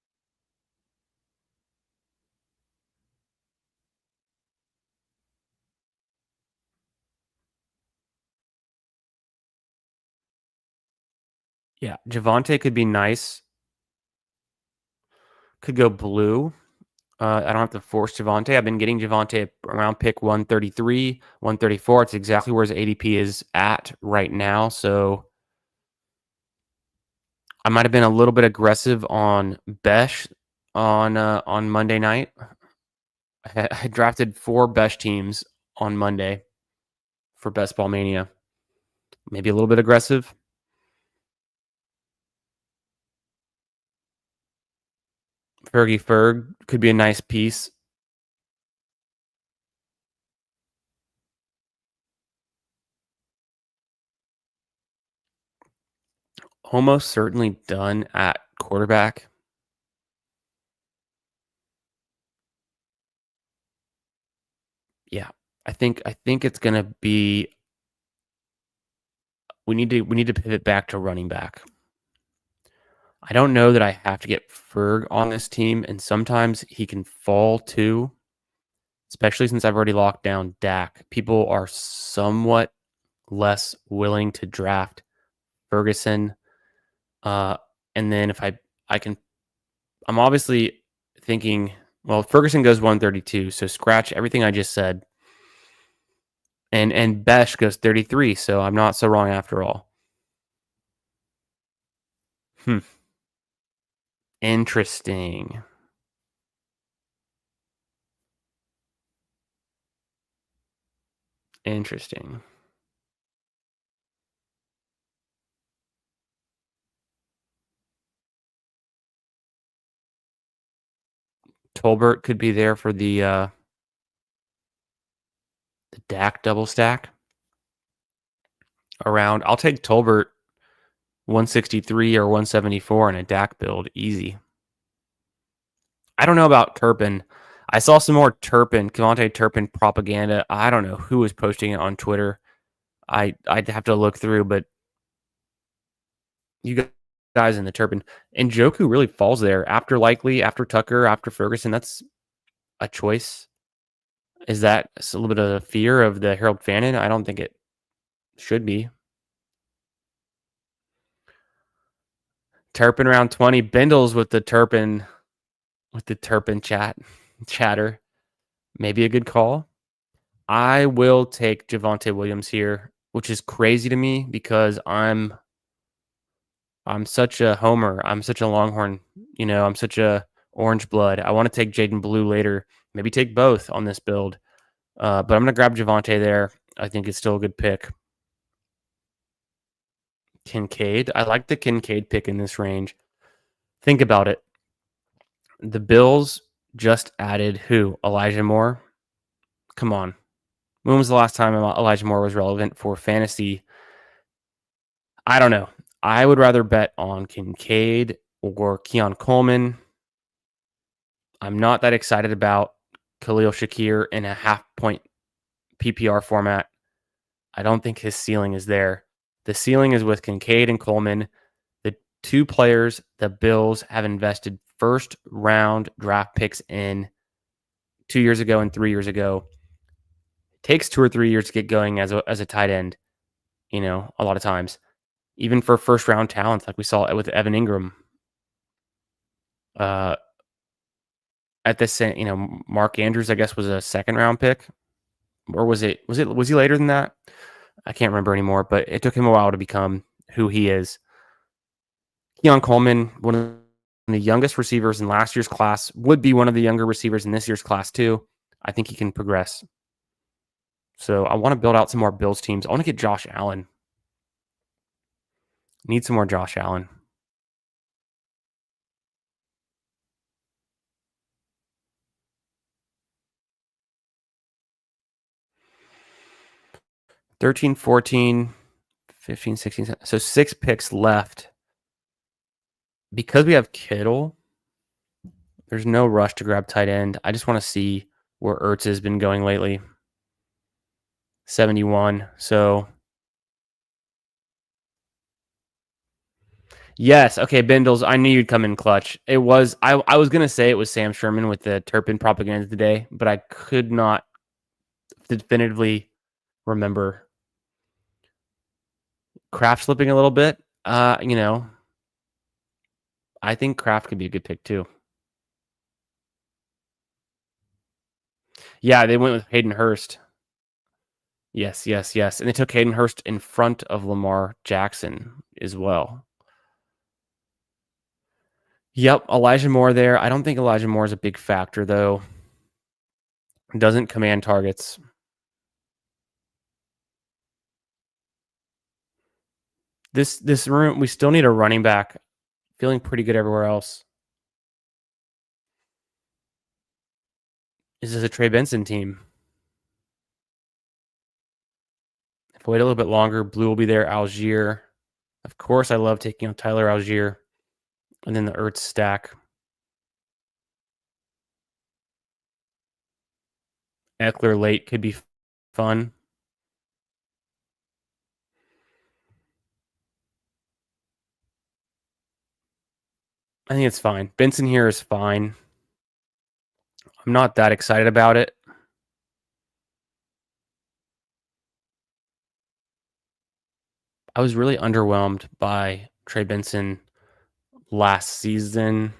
Yeah, Javonte could be nice. Could go blue. I don't have to force Javonte. I've been getting Javonte around pick 133, 134. It's exactly where his ADP is at right now. So I might have been a little bit aggressive on Besh on Monday night. I drafted 4 Besh teams on Monday for Best Ball Mania. Maybe a little bit aggressive. Fergie Ferg could be a nice piece. Almost certainly done at quarterback. Yeah, I think it's gonna be. We need to pivot back to running back. I don't know that I have to get Ferg on this team, and sometimes he can fall too, especially since I've already locked down Dak. People are somewhat less willing to draft Ferguson. And then if I can, I'm obviously thinking, well, Ferguson goes 132, so scratch everything I just said. And Besh goes 33, so I'm not so wrong after all. Interesting. Interesting. Tolbert could be there for the Dak double stack. Around, I'll take Tolbert 163 or 174 in a Dak build, easy. I don't know about Turpin. I saw some more KaVontae Turpin propaganda. I don't know who was posting it on Twitter. I'd have to look through, but you guys in the Turpin. And Njoku really falls there after Likely, after Tucker, after Ferguson. That's a choice. Is that a little bit of the fear of the Harold Fannin? I don't think it should be. Turpin around 20. Bindles with the Turpin chatter. Maybe a good call. I will take Javonte Williams here, which is crazy to me because I'm such a homer. I'm such a Longhorn. I'm such a orange blood. I want to take Jaden Blue later. Maybe take both on this build. But I'm going to grab Javonte there. I think it's still a good pick. Kincaid. I like the Kincaid pick in this range. Think about it. The Bills just added who? Elijah Moore? Come on. When was the last time Elijah Moore was relevant for fantasy? I don't know. I would rather bet on Kincaid or Keon Coleman. I'm not that excited about Khalil Shakir in a half-point PPR format. I don't think his ceiling is there. The ceiling is with Kincaid and Coleman, the two players the Bills have invested first-round draft picks in 2 years ago and 3 years ago. It takes 2 or 3 years to get going as a tight end, a lot of times. Even for first-round talents like we saw with Evan Ingram. Uh, at the same, Mark Andrews, I guess, was a second-round pick. Or was he later than that? I can't remember anymore, but it took him a while to become who he is. Keon Coleman, one of the youngest receivers in last year's class, would be one of the younger receivers in this year's class too. I think he can progress. So I want to build out some more Bills teams. I want to get Josh Allen. Need some more Josh Allen. $13, $14, $15, $16. So 6 picks left. Because we have Kittle, there's no rush to grab tight end. I just want to see where Ertz has been going lately. 71. So yes, okay, Bindles. I knew you'd come in clutch. It was I was gonna say it was Sam Sherman with the Turpin propaganda today, but I could not definitively remember. Kraft slipping a little bit. I think Kraft could be a good pick too. Yeah, they went with Hayden Hurst. Yes. And they took Hayden Hurst in front of Lamar Jackson as well. Yep, Elijah Moore there. I don't think Elijah Moore is a big factor, though. Doesn't command targets. This room, we still need a running back. Feeling pretty good everywhere else. Is this a Trey Benson team? If I wait a little bit longer, Blue will be there. Algier. Of course, I love taking on Tyler Algier. And then the Ertz stack. Eckler late could be fun. I think it's fine. Benson here is fine. I'm not that excited about it. I was really underwhelmed by Trey Benson last season.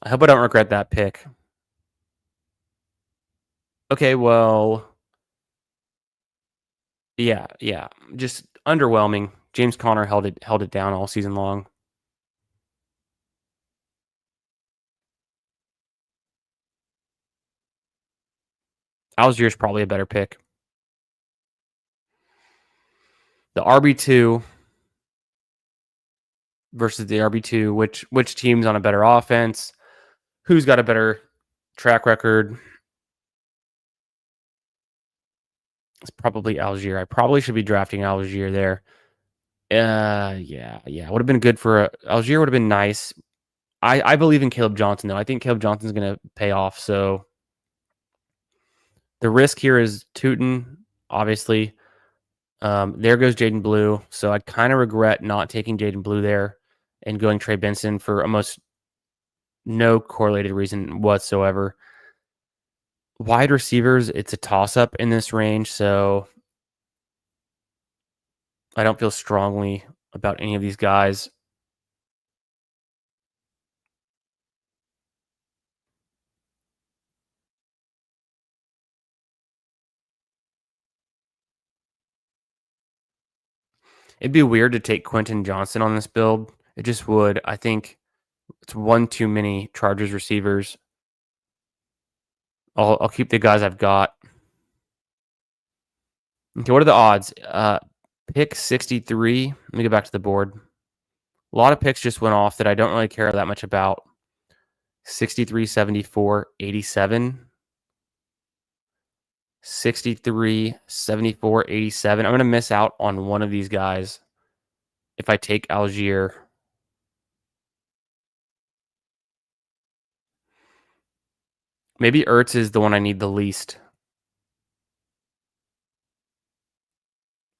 I hope I don't regret that pick. Okay, well, yeah, just underwhelming. James Conner held it down all season long. Algier's probably a better pick. The RB2 versus the RB2, which team's on a better offense? Who's got a better track record? It's probably Algier. I probably should be drafting Algier there. Yeah. Would have been good for Algier. Would have been nice. I believe in Caleb Johnson though. I think Caleb Johnson's going to pay off. So the risk here is Tootin, obviously. There goes Jaden Blue. So I kind of regret not taking Jaden Blue there and going Trey Benson for almost no correlated reason whatsoever. Wide receivers, it's a toss-up in this range, so I don't feel strongly about any of these guys. It'd be weird to take Quentin Johnson on this build. It just would. I think it's one too many Chargers receivers. I'll keep the guys I've got. Okay, what are the odds? Pick 63. Let me go back to the board. A lot of picks just went off that I don't really care that much about. 63, 74, 87. 63, 74, 87. I'm going to miss out on one of these guys if I take Algier. Maybe Ertz is the one I need the least.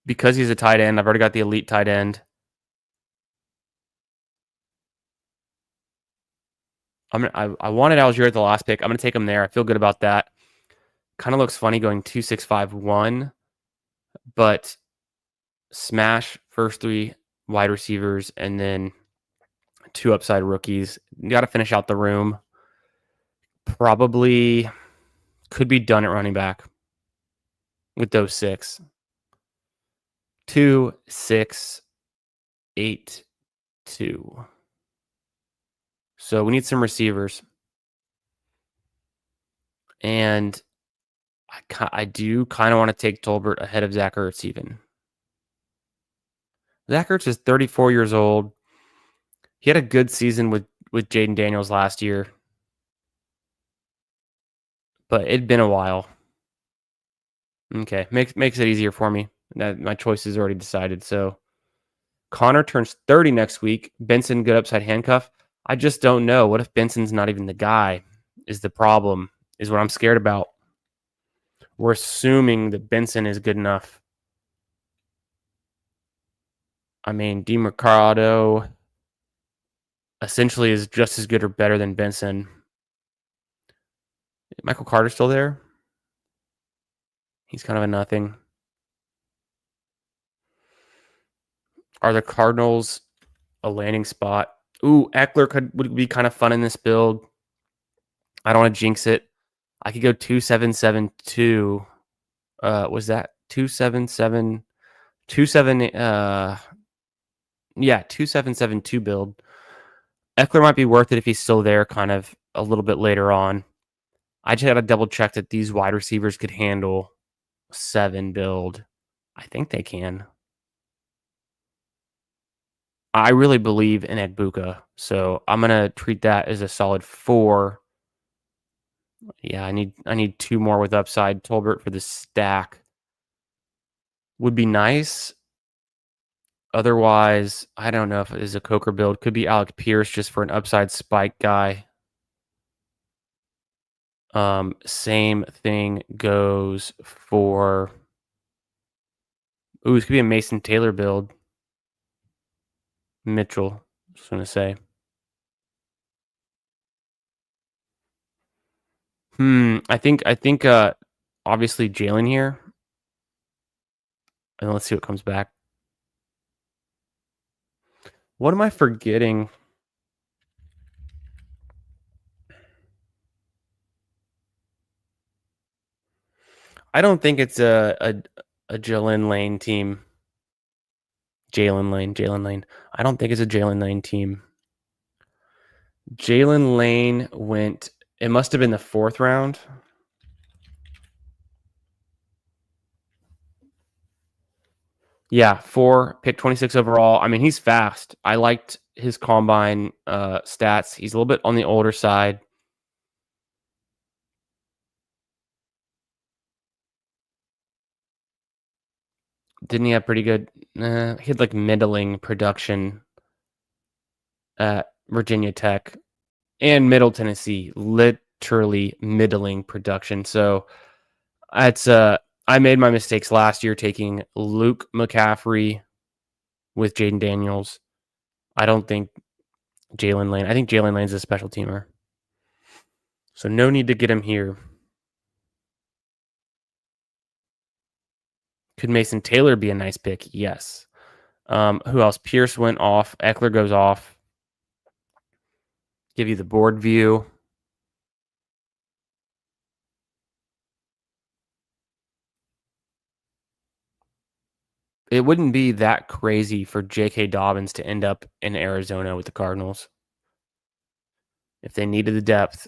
Because he's a tight end, I've already got the elite tight end. I wanted Algier at the last pick. I'm gonna take him there. I feel good about that. Kind of looks funny going 2-6-5-1, but smash first 3 wide receivers and then 2 upside rookies. You got to finish out the room. Probably could be done at running back with those 6. 2, 6, 8, 2. So we need some receivers. And I do kind of want to take Tolbert ahead of Zach Ertz even. Zach Ertz is 34 years old. He had a good season with Jaden Daniels last year. But it'd been a while. Okay, makes it easier for me. That my choice is already decided. So Connor turns 30 next week. Benson, good upside handcuff. I just don't know. What if Benson's not even the guy? Is the problem? Is what I'm scared about. We're assuming that Benson is good enough. I mean, DeMarcado essentially is just as good or better than Benson. Michael Carter still there? He's kind of a nothing. Are the Cardinals a landing spot? Ooh, Eckler would be kind of fun in this build. I don't want to jinx it. I could go 2-7-7-2. Was that 2-7-7? 2-7-2 build. Eckler might be worth it if he's still there kind of a little bit later on. I just got to double check that these wide receivers could handle 7 build. I think they can. I really believe in Egbuka, so I'm going to treat that as a solid 4. Yeah, I need 2 more with upside. Tolbert for the stack would be nice. Otherwise, I don't know if it is a Coker build. Could be Alec Pierce just for an upside spike guy. Same thing goes for. Ooh, this could be a Mason Taylor build. Mitchell, just gonna say. I think obviously Jalen here. And let's see what comes back. What am I forgetting? I don't think it's a Jalen Lane team. Jalen Lane. I don't think it's a Jalen Lane team. Jalen Lane went. It must have been the 4th round. Yeah, 4, pick 26 overall. I mean, he's fast. I liked his combine stats. He's a little bit on the older side. Didn't he have pretty good? He had like middling production at Virginia Tech and Middle Tennessee. Literally middling production. So it's I made my mistakes last year taking Luke McCaffrey with Jaden Daniels. I don't think Jalen Lane. I think Jalen Lane's a special teamer. So no need to get him here. Could Mason Taylor be a nice pick? Yes. Who else? Pierce went off. Eckler goes off. Give you the board view. It wouldn't be that crazy for J.K. Dobbins to end up in Arizona with the Cardinals. If they needed the depth,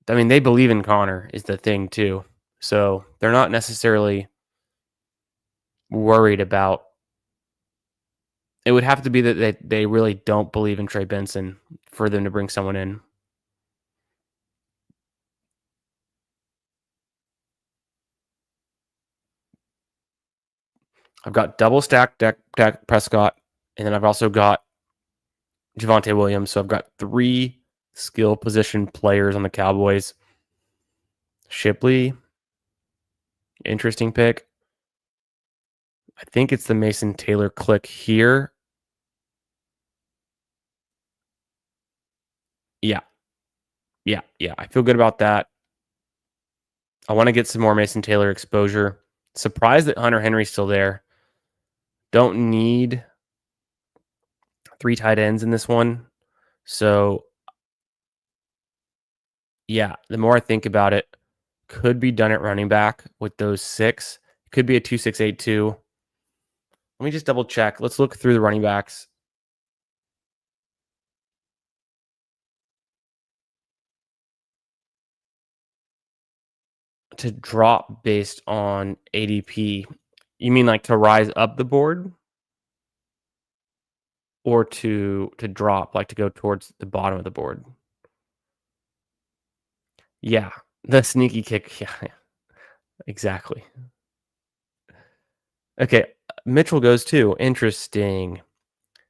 they believe in Connor is the thing too. So they're not necessarily worried about. It would have to be that they really don't believe in Trey Benson for them to bring someone in. I've got double stacked Dak Prescott, and then I've also got Javonte Williams. So I've got 3 skill position players on the Cowboys. Shipley, interesting pick. I think it's the Mason Taylor click here. Yeah. I feel good about that. I want to get some more Mason Taylor exposure. Surprised that Hunter Henry's still there. Don't need 3 tight ends in this one. So, yeah, the more I think about it, could be done at running back with those 6. It could be a 2-6-8-2. Let me just double check. Let's look through the running backs. To drop based on ADP, you mean like to rise up the board, or to drop, like to go towards the bottom of the board? Yeah, the sneaky kick. Yeah, exactly. Okay, Mitchell goes too. Interesting.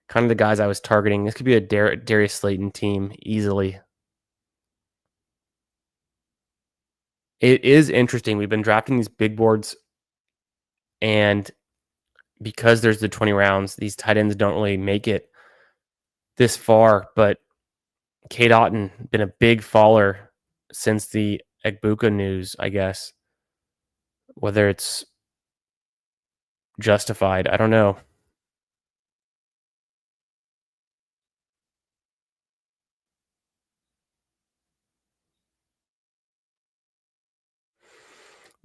Kind of the guys I was targeting. This could be a Darius Slayton team easily. It is interesting. We've been drafting these big boards, and because there's the 20 rounds, these tight ends don't really make it this far. But Cade Otton been a big faller since the Egbuka news, I guess. Whether it's justified, I don't know.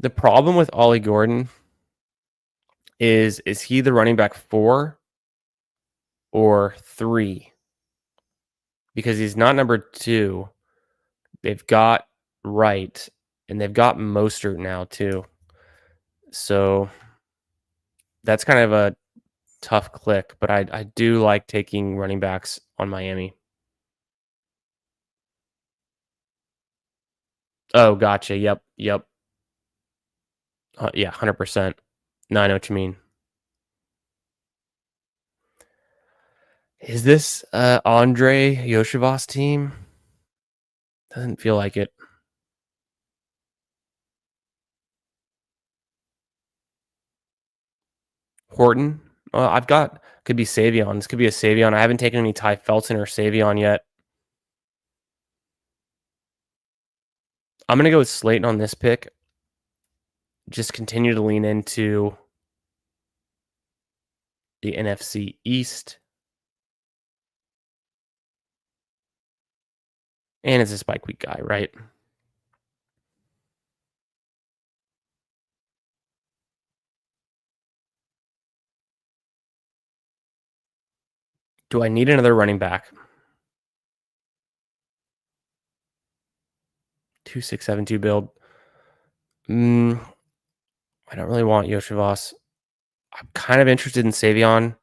The problem with Ollie Gordon is he the running back 4 or 3? Because he's not number 2. They've got Wright, and they've got Mostert now too. So that's kind of a tough click, but I do like taking running backs on Miami. Oh, gotcha. Yep. Yeah, 100%. No, I know what you mean. Is this Andre Yoshivas team? Doesn't feel like it. Horton? I've got, could be Savion. This could be a Savion. I haven't taken any Ty Felton or Savion yet. I'm going to go with Slayton on this pick. Just continue to lean into the NFC East. And it's a spike week guy, right? Do I need another running back? 2-6-7-2 build. I don't really want Yoshivas. I'm kind of interested in Savion.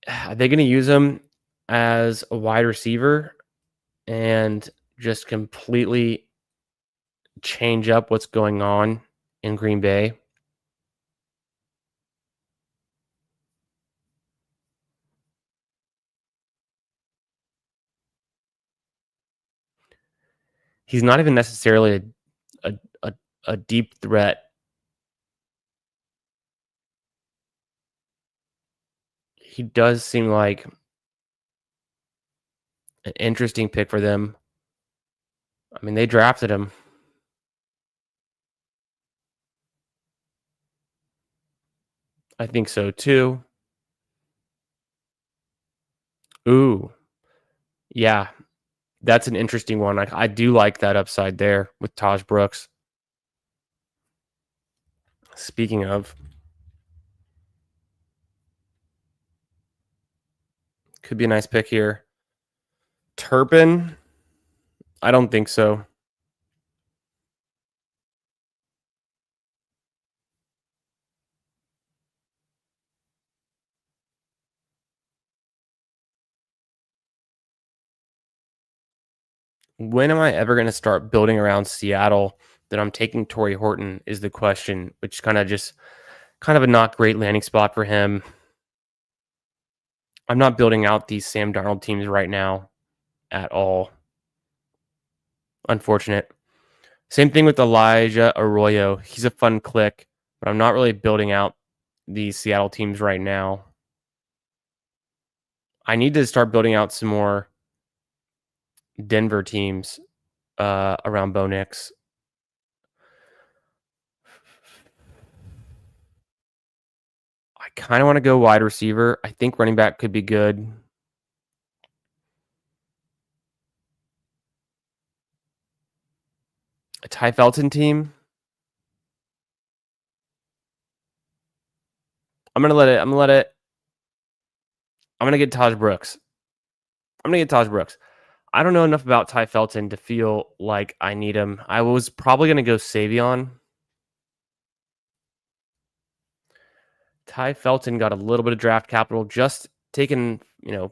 Are they going to use him as a wide receiver and just completely change up what's going on in Green Bay? He's not even necessarily a deep threat. He does seem like an interesting pick for them. I mean, they drafted him. I think so too. Ooh, yeah, that's an interesting one. I do like that upside there with Taj Brooks. Speaking of, could be a nice pick here. Turpin? I don't think so. When am I ever going to start building around Seattle that I'm taking Torrey Horton is the question, which kind of just Kind of a not great landing spot for him. I'm not building out these Sam Darnold teams right now at all. Unfortunate. Same thing with Elijah Arroyo. He's a fun click, but I'm not really building out these Seattle teams right now. I need to start building out some more Denver teams around Bo Nix. I kind of want to go wide receiver. I think running back could be good. A Ty Felton team. I'm gonna get Taj Brooks. I don't know enough about Ty Felton to feel like I need him. I was probably gonna go Savion. Ty Felton got a little bit of draft capital, just taken, a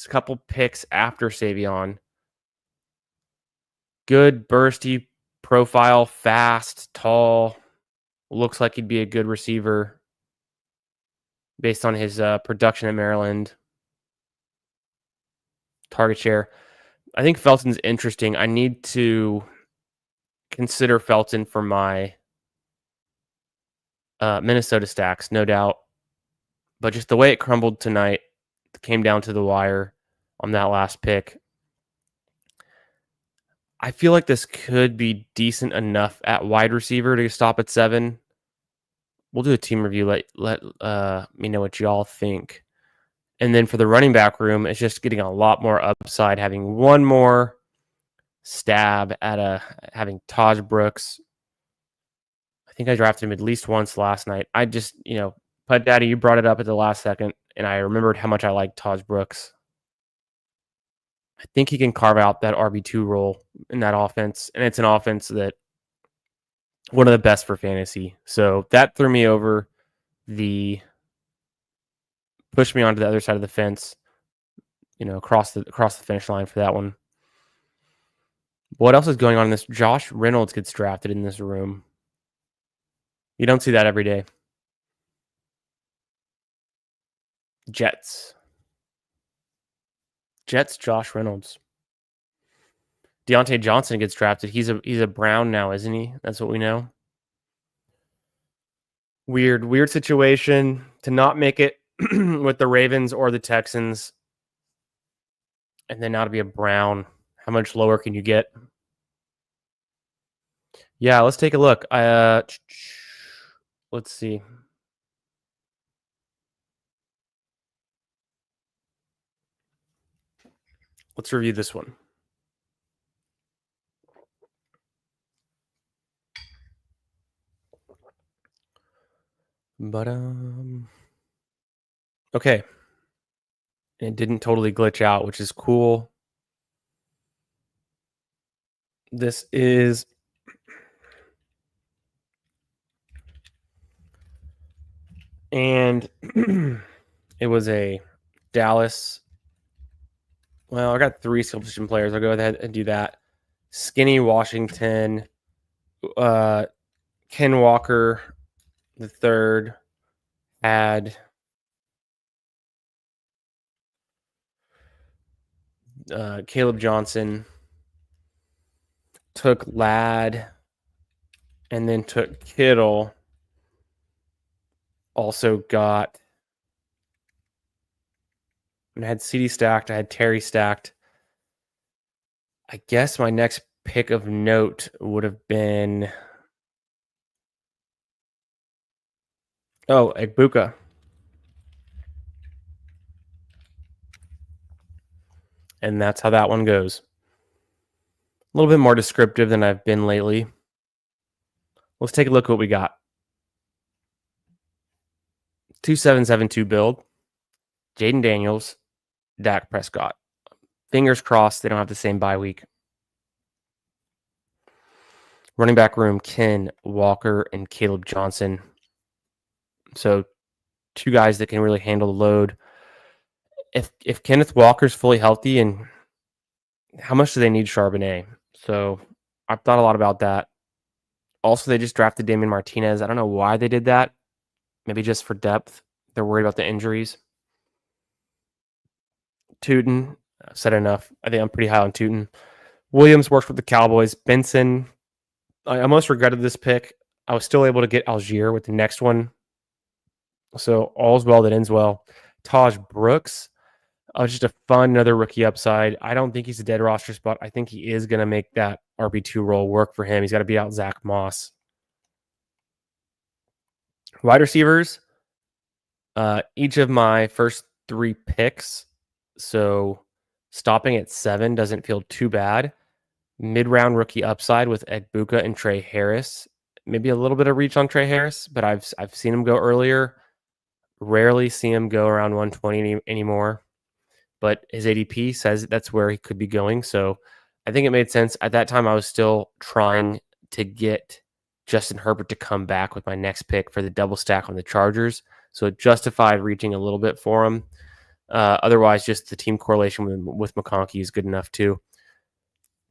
couple picks after Savion. Good bursty profile, fast, tall. Looks like he'd be a good receiver based on his production at Maryland. Target share. I think Felton's interesting. I need to consider Felton for my Minnesota stacks, no doubt. But just the way it crumbled tonight, it came down to the wire on that last pick. I feel like this could be decent enough at wide receiver to stop at 7. We'll do a team review. Let me know what y'all think. And then for the running back room, it's just getting a lot more upside, having one more stab at having Taj Brooks. I think I drafted him at least once last night. I just, Pud Daddy, you brought it up at the last second, and I remembered how much I like Taj Brooks. I think he can carve out that RB2 role in that offense, and it's an offense that one of the best for fantasy. So that threw me over pushed me onto the other side of the fence, across the finish line for that one. What else is going on in this? Josh Reynolds gets drafted in this room. You don't see that every day. Jets, Josh Reynolds. Deontay Johnson gets drafted. He's a Brown now, isn't he? That's what we know. Weird situation to not make it with the Ravens or the Texans, and then now to be a Brown. How much lower can you get? Yeah, let's take a look. Let's see. Let's review this one. But okay. It didn't totally glitch out, which is cool. This is and it was a Dallas. Well, I got 3 skill position players. I'll go ahead and do that. Skinny Washington, Ken Walker the third had Caleb Johnson, took Ladd, and then took Kittle. Also got, and I had CD stacked. I had Terry stacked. I guess my next pick of note would have been Egbuka. And that's how that one goes. A little bit more descriptive than I've been lately. Let's take a look at what we got. 2772 build. Jaden Daniels, Dak Prescott. Fingers crossed they don't have the same bye week. Running back room, Ken Walker and Caleb Johnson. So 2 guys that can really handle the load. If Kenneth Walker's fully healthy, and how much do they need Charbonnet? So I've thought a lot about that. Also, they just drafted Damien Martinez. I don't know why they did that. maybe just for depth. They're worried about the injuries. Tootin, I've said enough. I think I'm pretty high on Tootin. Williams works with the Cowboys. Benson, I almost regretted this pick. I was still able to get Algier with the next one. So all's well that ends well. Taj Brooks, just a fun another rookie upside. I don't think he's a dead roster spot. I think he is going to make that RB2 role work for him. He's got to beat out Zach Moss. Wide receivers, each of my first 3 picks, so stopping at 7 doesn't feel too bad. Mid-round rookie upside with Egbuka and Trey Harris. Maybe a little bit of reach on Trey Harris, but I've seen him go earlier. Rarely see him go around 120 anymore. But his ADP says that's where he could be going. So I think it made sense. At that time, I was still trying to get Justin Herbert to come back with my next pick for the double stack on the Chargers. So it justified reaching a little bit for him. Otherwise, just the team correlation with McConkey is good enough too.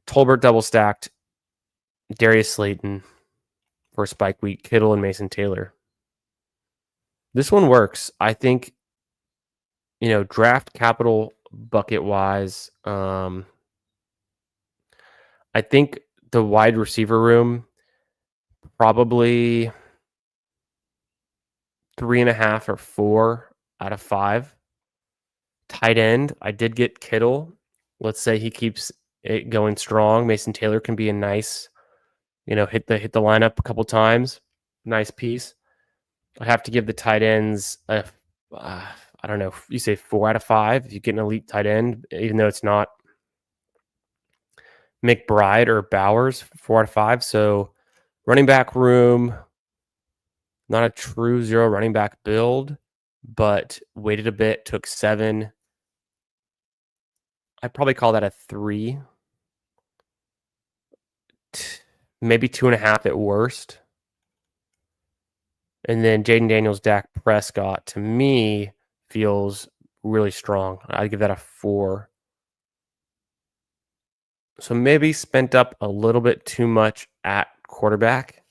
Tolbert double stacked, Darius Slayton for Spike Week, Kittle and Mason Taylor. This one works. I think, draft capital bucket wise, I think the wide receiver room probably 3.5 or 4 out of 5. Tight end, I did get Kittle. Let's say he keeps it going strong. Mason Taylor can be a nice, hit the lineup a couple times. Nice piece. I have to give the tight ends I don't know. You say 4 out of 5 if you get an elite tight end, even though it's not McBride or Bowers. 4 out of 5. So running back room, not a true 0 running back build, but waited a bit, took 7. I'd probably call that a 3. Maybe 2.5 at worst. And then Jaden Daniels, Dak Prescott, to me, feels really strong. I'd give that a 4. So maybe spent up a little bit too much at quarterback.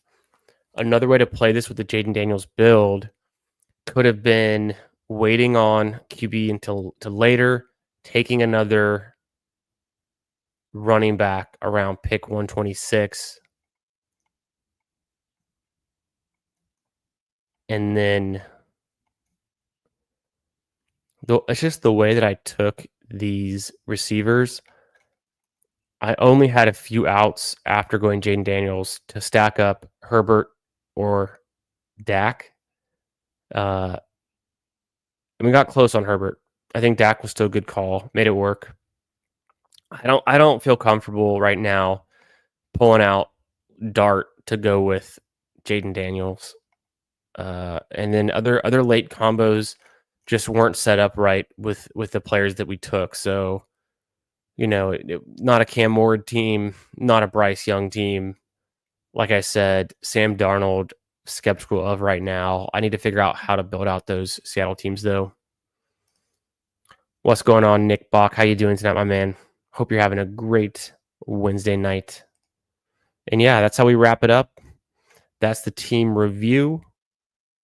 Another way to play this with the Jaden Daniels build could have been waiting on QB until later, taking another running back around pick 126. And then it's just the way that I took these receivers. I only had a few outs after going Jaden Daniels to stack up Herbert or Dak. And we got close on Herbert. I think Dak was still a good call. Made it work. I don't feel comfortable right now pulling out Dart to go with Jaden Daniels. And then other late combos just weren't set up right with the players that we took. So, not a Cam Ward team, not a Bryce Young team. Like I said, Sam Darnold, skeptical of right now. I need to figure out how to build out those Seattle teams, though. What's going on, Nick Bach? How you doing tonight, my man? Hope you're having a great Wednesday night. And yeah, that's how we wrap it up. That's the team review.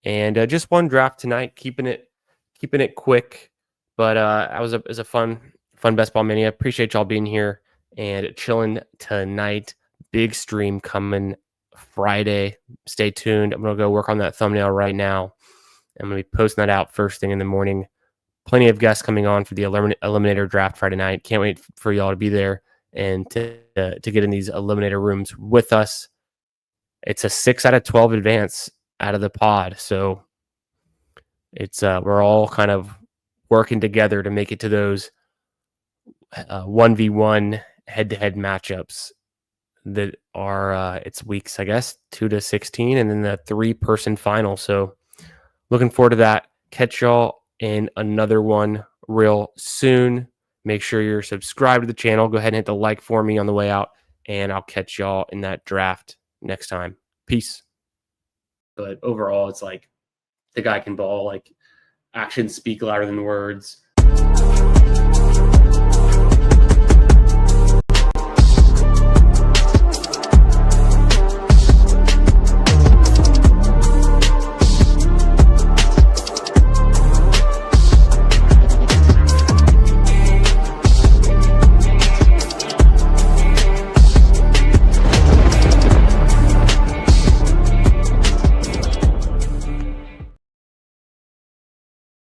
And just one draft tonight, keeping it quick. But it was a fun Best Ball Mania. Appreciate y'all being here and chilling tonight. Big stream coming Friday. Stay tuned. I'm going to go work on that thumbnail right now. I'm going to be posting that out first thing in the morning. Plenty of guests coming on for the Eliminator draft Friday night. Can't wait for y'all to be there and to get in these Eliminator rooms with us. It's a 6 out of 12 advance out of the pod. So it's we're all kind of working together to make it to those 1v1 head-to-head matchups that are it's weeks, I guess, 2 to 16, and then the 3-person final. So looking forward to that. Catch y'all in another one real soon. Make sure you're subscribed to the channel. Go ahead and hit the like for me on the way out, and I'll catch y'all in that draft next time. Peace. But overall, it's like the guy can ball. Like, actions speak louder than words.